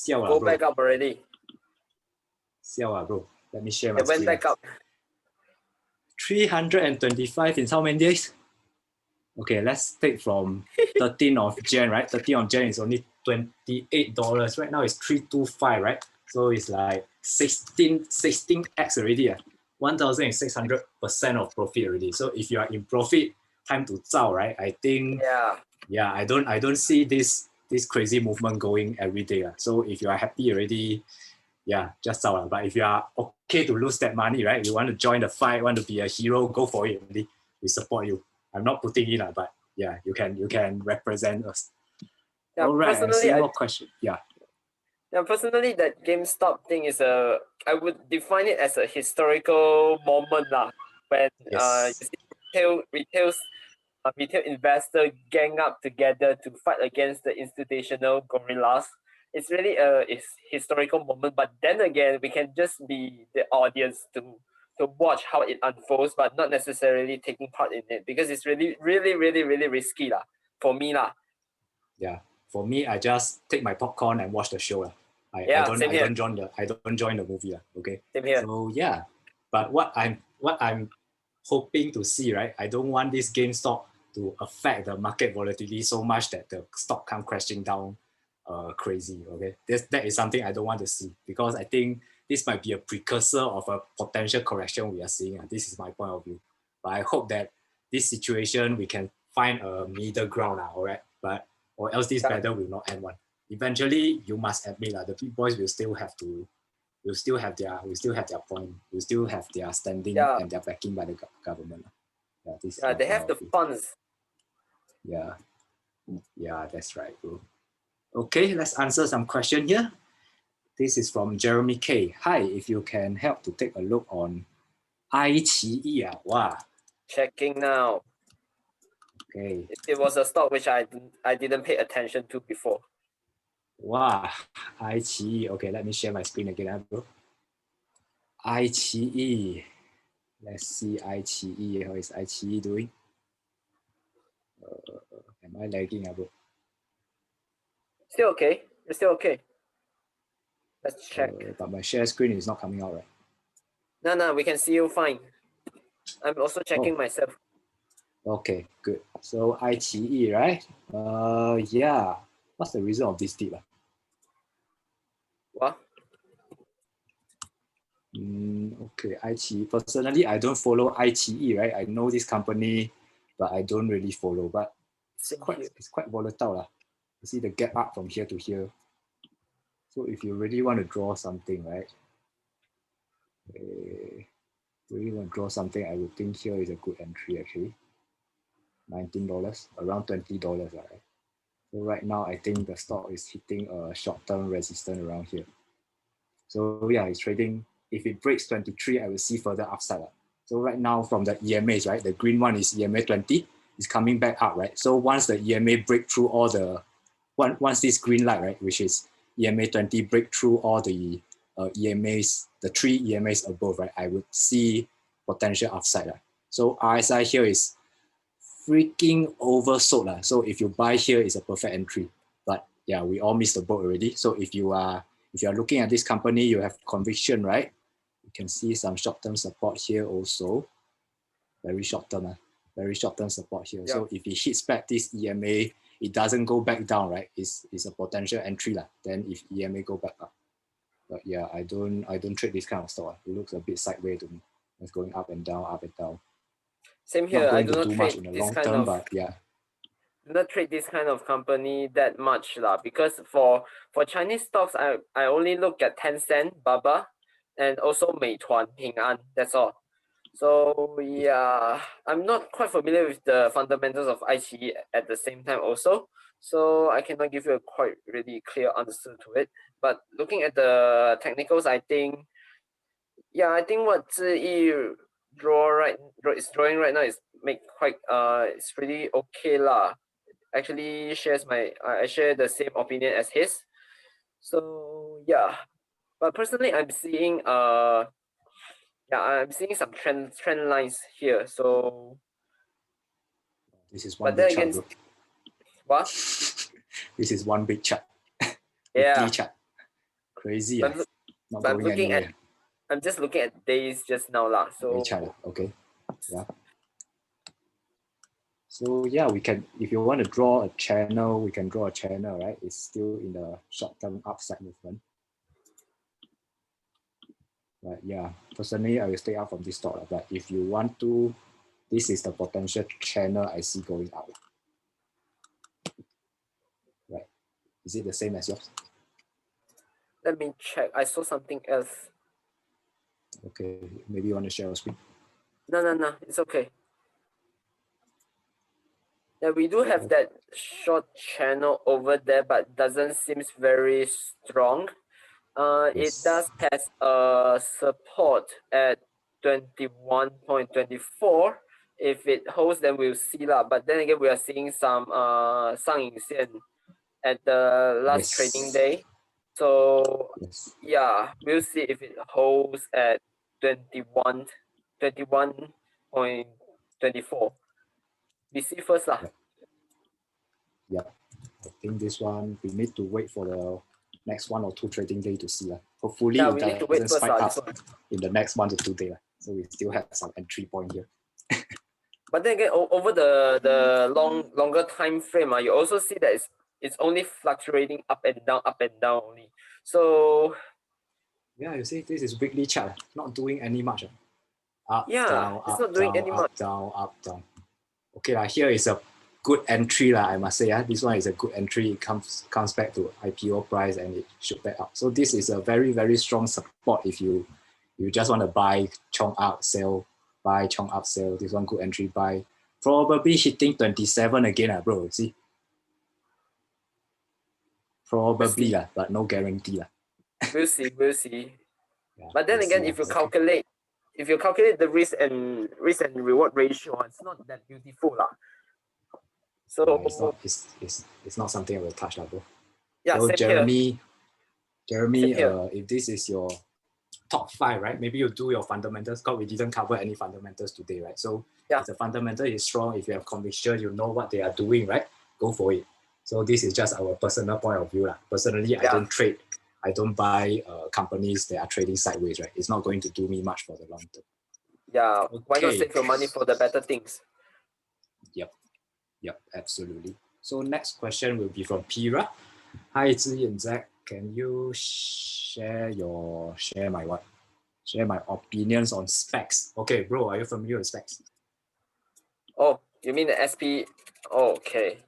Go back up already. Bro. Let me share my screen. It went back up. 325 in how many days? Okay, let's take from 13th of Jan, right? 13th of Jan is only $28. Right now it's 325, right? So it's like 16x already. 1,600% of profit already. So if you are in profit, time to zao, right? I think I don't see this crazy movement going every day. So if you are happy already, just zao. But if you are okay to lose that money, right? You want to join the fight, want to be a hero, go for it. Already. We support you. I'm not putting in, but yeah, you can represent us. All right, I see more question. Yeah, personally, that GameStop thing is I would define it as a historical moment when you see retail investor gang up together to fight against the institutional gorillas. It's really a historical moment, but then again, we can just be the audience to watch how it unfolds, but not necessarily taking part in it, because it's really, really, really, really risky for me . Yeah, for me, I just take my popcorn and watch the show . I don't join the movie . Okay. Same here. So yeah, but what I'm hoping to see, right? I don't want this GameStop to affect the market volatility so much that the stock come crashing down crazy. Okay, that is something I don't want to see, because I think this might be a precursor of a potential correction we are seeing. This is my point of view. But I hope that this situation we can find a middle ground. All right, but or else this battle will not end one. Eventually, you must admit the big boys will still have their point. Will still have their standing and their backing by the government. They have the funds. Yeah, that's right, bro. Okay, let's answer some question here. This is from Jeremy K. Hi, if you can help to take a look on iQIYI. Wow. Checking now. Okay. It was a stock which I didn't pay attention to before. Wow, iQIYI. Okay, let me share my screen again, bro. iQIYI. Let's see iQIYI. How is iQIYI doing? Am I lagging, bro? Still okay. It's still okay. Let's check. But my share screen is not coming out, right? No, we can see you fine. I'm also checking myself. Okay, good. So iQIYI, right? Yeah. What's the reason of this dip? What? Okay, iQIYI. Personally, I don't follow iQIYI, right? I know this company, but I don't really follow. But it's quite volatile. You see the gap up from here to here. So if you really want to draw something, right? Really want to draw something, I would think here is a good entry actually. $19, around $20, right? So right now, I think the stock is hitting a short-term resistance around here. So yeah, it's trading. If it breaks 23, I will see further upside. So right now from the EMAs, right? The green one is EMA 20. It's coming back up, right? So once the EMA break through all the, once this green light, right, which is EMA 20 break through all the EMAs, the 3 EMAs above, right, I would see potential upside. So RSI here is freaking oversold. So if you buy here, it's a perfect entry. But yeah, we all missed the boat already. So if you are looking at this company, you have conviction, right? You can see some short-term support here also. Very short-term support here. So if it hits back this EMA, it doesn't go back down, right? It's a potential entry. Then if EMA go back up. But yeah, I don't trade this kind of stock. It looks a bit sideways to me. It's going up and down, up and down. Same Not here. I going do to not do much trade in the this long kind term, of but yeah. do not trade this kind of company that much lah. Because for Chinese stocks, I only look at Tencent, Baba, and also Meituan, Ping An. That's all. So yeah, I'm not quite familiar with the fundamentals of iQIYI at the same time also. So I cannot give you a quite really clear answer to it. But looking at the technicals, I think I think what Ziyi is drawing right now is make quite it's pretty okay lah. Actually shares I share the same opinion as his. So yeah. But personally I'm seeing I'm seeing some trend lines here. So This is one but then big chart, again bro. what? This is one big chart. Yeah. Weekly chart. Crazy. But, Not but I'm going looking anywhere. I'm just looking at days just now lah. Day So chart. Okay. Yeah. So yeah, we can, if you want to draw a channel, we can draw a channel, right? It's still in the short-term upside movement. But yeah, personally, I will stay out from this stock. But if you want to, this is the potential channel I see going out. Right? Is it the same as yours? let me check. I saw something else. Okay, maybe you want to share your screen. No, it's okay. Yeah, we do have that short channel over there, but doesn't seems very strong. It Yes. does has a support at 21.24. If it holds, then we'll see lah. But then again, we are seeing some 上影线 at the last trading day. So Yes. yeah, we'll see if it holds at 21.24. We see first lah. Yeah, I think this one, we need to wait for the next 1 or 2 trading day to see. Hopefully Yeah, it we need to wait doesn't first spike lah, up this one. in the next 1 to 2 days. So we still have some entry point here. But then again, over the longer time frame, you also see that it's only fluctuating up and down only. So Yeah, you see, this is weekly chart, not doing any much. Up, yeah, down, it's up, not doing down, any much. up, down, up, down. Okay, here is a good entry, I must say. This one is a good entry. It comes back to IPO price and it shoot back up. So this is a very, very strong support if you just want to buy, chong out, sell, buy, chong up, sell. This one good entry, buy. Probably hitting 27 again, bro. See? Probably, but no guarantee. We'll see. Yeah, But then again, if you calculate the risk and reward ratio, it's not that beautiful lah. So it's not something I will touch, bro. yeah, so same Jeremy, here. If this is your top 5, right? Maybe you do your fundamentals, because we didn't cover any fundamentals today, right? So if the fundamental is strong, if you have conviction, you know what they are doing, right? Go for it. So this is just our personal point of view. Personally, I don't trade. I don't buy companies that are trading sideways, right? It's not going to do me much for the long term. Yeah, okay. Why not save your money for the better things? Yep, absolutely. So next question will be from Pira. Hi, Ziyi and Zach. Can you share my opinions on specs? Okay, bro, are you familiar with specs? Oh, you mean the SP? Oh, okay.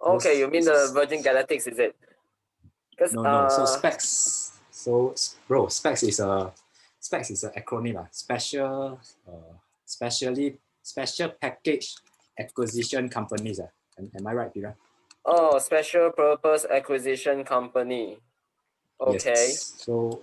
Okay, you mean the Virgin Galactics, is it? No. So specs. So bro, specs is an acronym. Special package acquisition companies. Am I right, Pira? Oh, special purpose acquisition company. Okay. Yes. So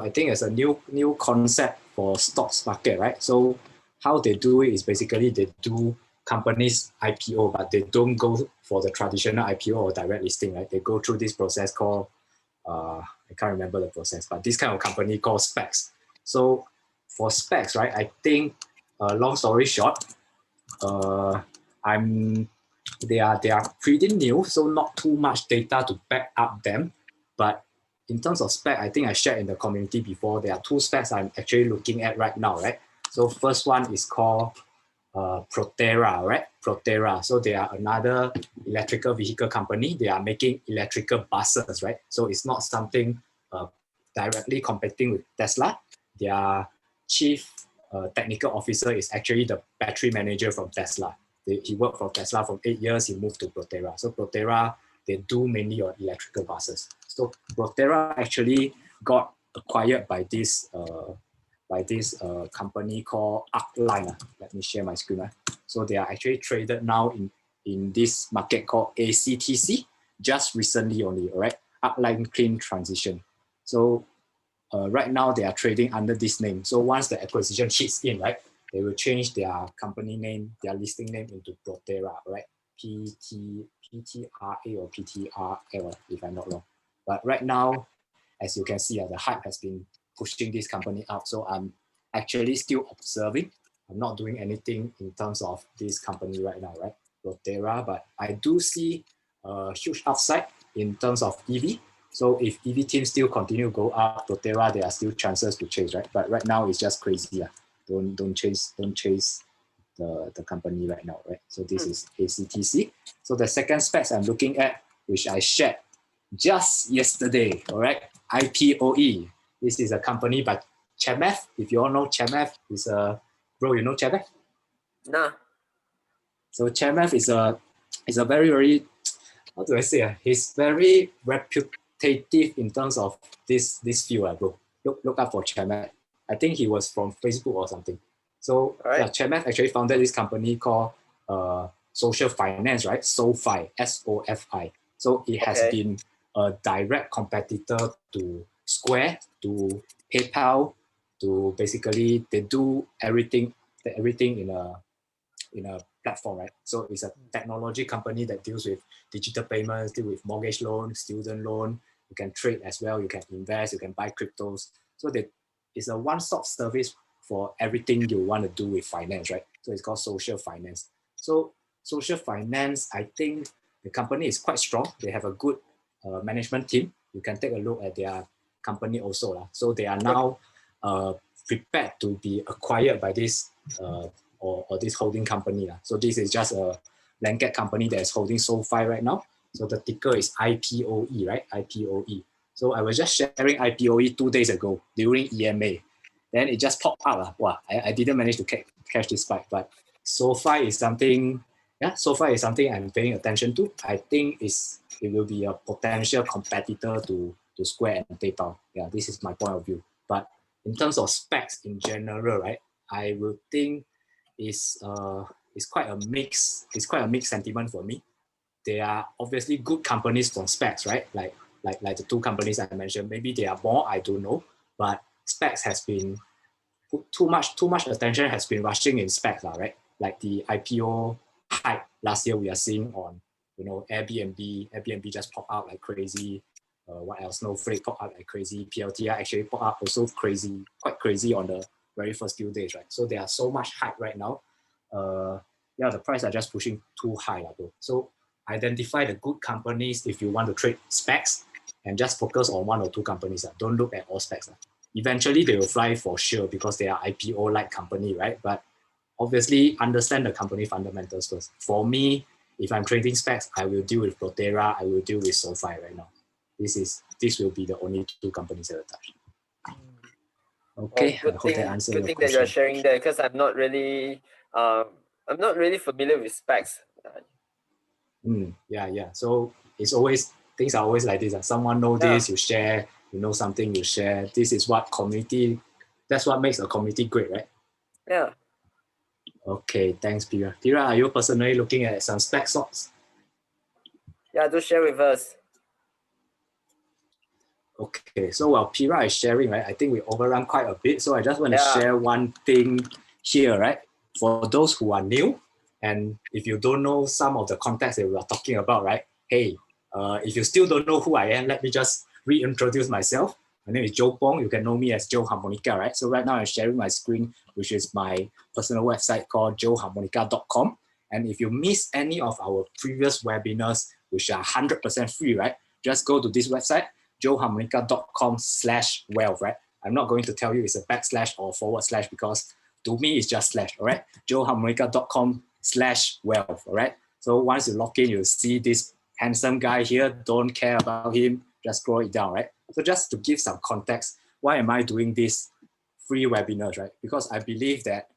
I think it's a new concept for stocks market, right? So how they do it is basically they do companies IPO, but they don't go for the traditional IPO or direct listing, right? They go through this process called I can't remember the process, but this kind of company called specs. So for specs, right? I think long story short, they are pretty new, so not too much data to back up them. But in terms of spec, I think I shared in the community before, there are 2 specs I'm actually looking at right now, right? So first one is called Proterra, right? Proterra. So they are another electrical vehicle company. They are making electrical buses, right? So it's not something directly competing with Tesla. Their chief technical officer is actually the battery manager from Tesla. He worked for Tesla for 8 years. He moved to Proterra. So Proterra, they do mainly on electrical buses. So Proterra actually got acquired by this company called Arcline. Let me share my screen. So they are actually traded now in this market called ACTC, just recently only, all right? Arcline Clean Transition. So right now they are trading under this name. So once the acquisition hits in, right, they will change their company name, their listing name into Proterra, right? PTRA or PTRL, if I'm not wrong. But right now, as you can see, the hype has been pushing this company out. So I'm actually still observing. I'm not doing anything in terms of this company right now, right? Proterra, but I do see a huge upside in terms of EV. So if EV teams still continue to go up, Proterra, there are still chances to chase, right? But right now it's just crazy. Don't chase the company right now, right? So this is ACTC. So the second specs I'm looking at, which I shared just yesterday, all right? IPOE. This is a company by Chemath. If you all know Chemath, is a bro. You know Chemath? Nah. So Chemath is a very very, how do I say? He's very reputative in terms of this field, bro. Look up for Chemath. I think he was from Facebook or something. So Right. Chemath actually founded this company called Social Finance, right? SoFi, SOFI. So it has been a direct competitor to Square, to PayPal, to basically they do everything in a platform, right? So it's a technology company that deals with digital payments, deal with mortgage loan, student loan. You can trade as well. You can invest. You can buy cryptos. So it's a one-stop service for everything you want to do with finance, right? So it's called social finance. So social finance, I think the company is quite strong. They have a good management team. You can take a look at their company also. So they are now prepared to be acquired by this or this holding company. So this is just a blanket company that is holding SoFi right now. So the ticker is IPOE, right? IPOE. So I was just sharing IPOE 2 days ago during EMA. Then it just popped up. Wow, I didn't manage to catch this spike, but SoFi is something, SoFi is something I'm paying attention to. I think it will be a potential competitor to Square and PayPal. Yeah, this is my point of view. But in terms of specs in general, right, I will think it's quite a mix. It's quite a mixed sentiment for me. They are obviously good companies from specs, right? Like the two companies I mentioned. Maybe there are more, I don't know. But specs has been too much attention has been rushing in specs, right? Like the IPO hype last year we are seeing on Airbnb. Airbnb just popped out like crazy. What else? Snowflake popped out like crazy. PLTR actually popped out also quite crazy on the very first few days, right? So there are so much hype right now. The price are just pushing too high, bro. So identify the good companies if you want to trade specs and just focus on one or two companies. Don't look at all specs. Eventually they will fly for sure because they are IPO-like company, right? But obviously understand the company fundamentals first. For me, if I'm trading specs, I will deal with Proterra, I will deal with SoFi right now. This will be the only two companies I will touch. Okay, I hope that answers your question. Good thing that you're sharing that because I'm not really familiar with specs. Yeah. So it's always, things are always like this. Someone know this, you share. You know something, you share. This is what that's what makes a community great, right? Yeah. Okay, thanks, Pira. Pira, are you personally looking at some spec stocks? Yeah, do share with us. Okay, so while Pira is sharing, right, I think we overrun quite a bit. So I just want to share one thing here, right? For those who are new, and if you don't know some of the context that we are talking about, right? Hey, if you still don't know who I am, let me just reintroduce myself. My name is Joe Pong. You can know me as Joe Harmonica, right? So right now I'm sharing my screen, which is my personal website called joeharmonica.com. And if you miss any of our previous webinars, which are 100% free, right? Just go to this website, joeharmonica.com/wealth, right? I'm not going to tell you it's a backslash or forward slash because to me, it's just slash, all right? joeharmonica.com/wealth, all right? So once you log in, you'll see this handsome guy here. Don't care about him, just scroll it down, right? So just to give some context, why am I doing this free webinars, right? Because I believe that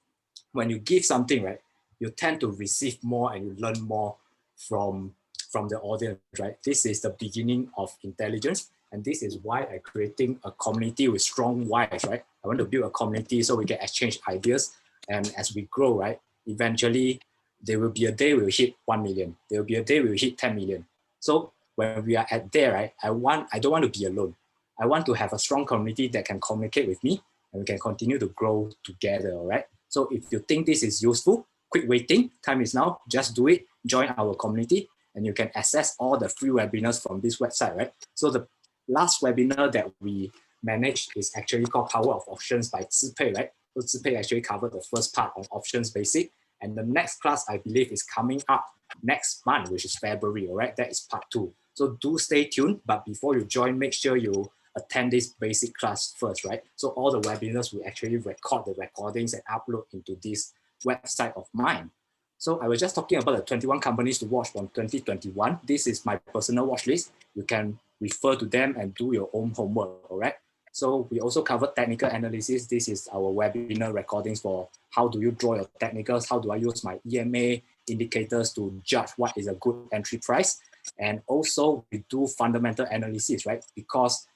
when you give something, right, you tend to receive more and you learn more from the audience, right? This is the beginning of intelligence. And this is why I'm creating a community with strong whys, right? I want to build a community so we can exchange ideas. And as we grow, right, eventually there will be a day we'll hit 1 million. There will be a day we'll hit 10 million. So when we are at there, right, I don't want to be alone. I want to have a strong community that can communicate with me and we can continue to grow together, all right? So if you think this is useful, quit waiting, time is now, just do it, join our community, and you can access all the free webinars from this website, right? So the last webinar that we managed is actually called Power of Options by Zipei, right? So Zipei actually covered the first part on options basic. And the next class, I believe, is coming up next month, which is February, all right? That is part 2. So do stay tuned, but before you join, make sure you attend this basic class first, right? So all the webinars will actually record the recordings and upload into this website of mine. So I was just talking about the 21 companies to watch from 2021. This is my personal watch list. You can refer to them and do your own homework, all right? So we also covered technical analysis. This is our webinar recordings for how do you draw your technicals, how do I use my EMA indicators to judge what is a good entry price. And also we do fundamental analysis, right? Because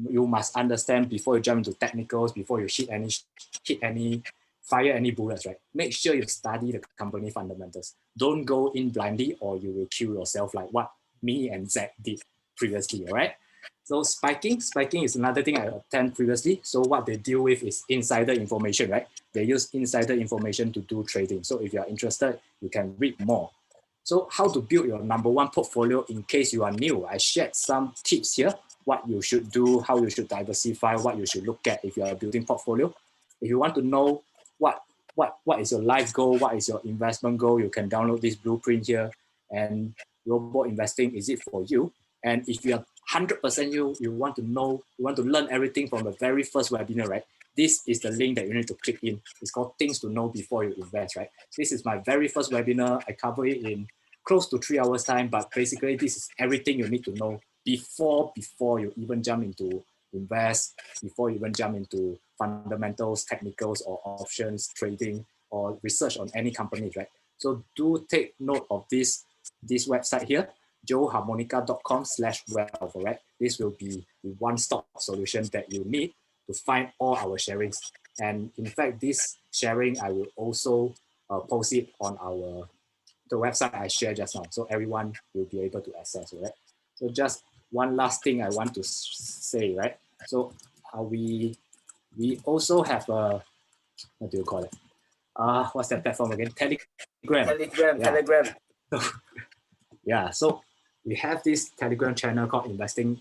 you must understand before you jump into technicals, before you fire any bullets, right? Make sure you study the company fundamentals. Don't go in blindly or you will kill yourself like what me and Zach did previously, all right? So spiking is another thing I attend previously. So what they deal with is insider information, right? They use insider information to do trading. So if you are interested, you can read more. So how to build your number one portfolio in case you are new. I shared some tips here, what you should do, how you should diversify, what you should look at if you are building portfolio. If you want to know what is your life goal, what is your investment goal, you can download this blueprint here. And robo investing, is it for you? And if you are 100% you want to know, you want to learn everything from the very first webinar, right? This is the link that you need to click in. It's called Things to Know Before You Invest, right? This is my very first webinar. I cover it in close to 3 hours time, but basically this is everything you need to know before you even jump into invest, before you even jump into fundamentals, technicals, or options, trading, or research on any company, right? So do take note of this website here, joeharmonica.com/wealth, right? This will be the one-stop solution that you need to find all our sharings. And in fact, this sharing, I will also post it on the website I shared just now. So everyone will be able to access, right? So just one last thing I want to say, right? So we also have a, what do you call it? What's that platform again? Telegram. Telegram. Yeah, so we have this Telegram channel called Investment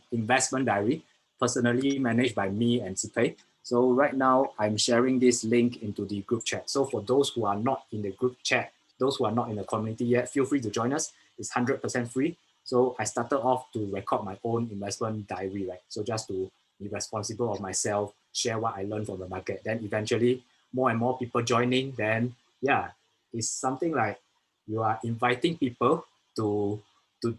Diary, personally managed by me and Zipei. So right now I'm sharing this link into the group chat. So for those who are not in the group chat, those who are not in the community yet, feel free to join us. It's 100% free. So I started off to record my own investment diary, right? So just to be responsible of myself, share what I learned from the market. Then eventually more and more people joining, then yeah, it's something like you are inviting people to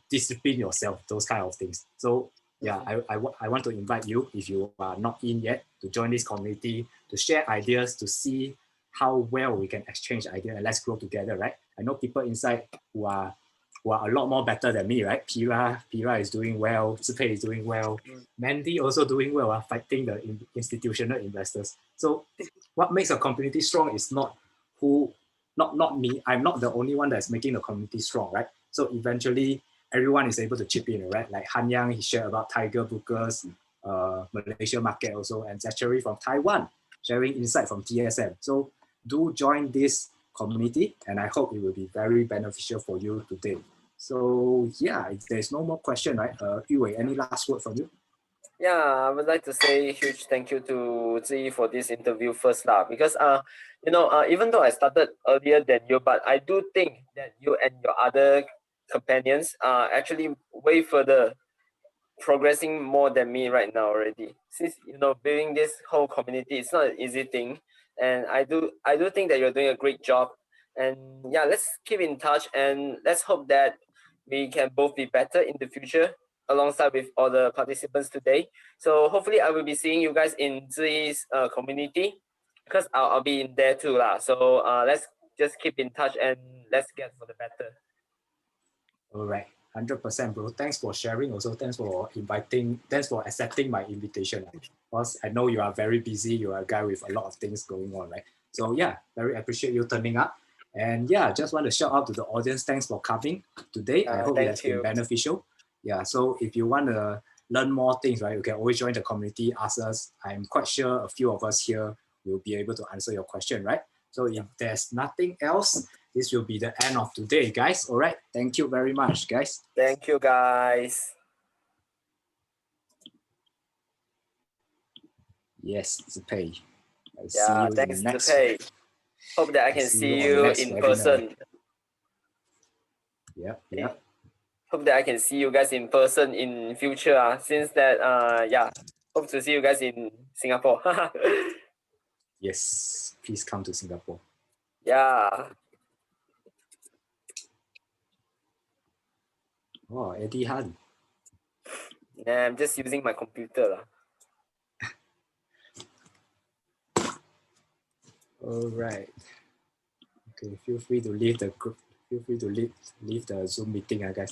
discipline yourself, those kind of things. So yeah, I want to invite you, if you are not in yet, to join this community, to share ideas, to see how well we can exchange ideas and let's grow together, right? I know people inside who are a lot more better than me, right? Pira is doing well, Zipei is doing well, Mandy also doing well, fighting the institutional investors. So what makes a community strong is not me. I'm not the only one that's making the community strong, right? So eventually everyone is able to chip in, right? Like Han Yang, he shared about Tiger Brokers, Malaysia market also, and Zachary from Taiwan, sharing insight from TSM. So do join this community, and I hope it will be very beneficial for you today. So yeah, if there's no more question, right? Yue, any last word from you? Yeah, I would like to say huge thank you to Ziyi for this interview first lah. Because even though I started earlier than you, but I do think that you and your other companions are actually way further progressing more than me right now already. Since building this whole community, it's not an easy thing. and I do think that you're doing a great job. And yeah, let's keep in touch, and let's hope that we can both be better in the future alongside with all the participants today. So hopefully I will be seeing you guys in this community, because I'll be in there too lah. So let's just keep in touch, and let's get for the better. All right, 100%, bro. Thanks for sharing. Also, thanks for inviting. Thanks for accepting my invitation. Because I know you are very busy. You are a guy with a lot of things going on, right? So yeah, very appreciate you turning up. And yeah, just want to shout out to the audience. Thanks for coming today. I hope it has been beneficial. Yeah. So if you want to learn more things, right, you can always join the community. Ask us. I'm quite sure a few of us here will be able to answer your question, right? So if there's nothing else, this will be the end of today, guys. All right. Thank you very much, guys. Thank you, guys. Yes, Zipei. Yeah, thanks, Zipei. Hope that I can see you in person. Yeah. Hope that I can see you guys in person in future. Since that, yeah, hope to see you guys in Singapore. Yes, please come to Singapore. Yeah. Oh, Eddie Han. Nah, I'm just using my computer. All right. Okay, feel free to leave the group. Feel free to leave the Zoom meeting, guys.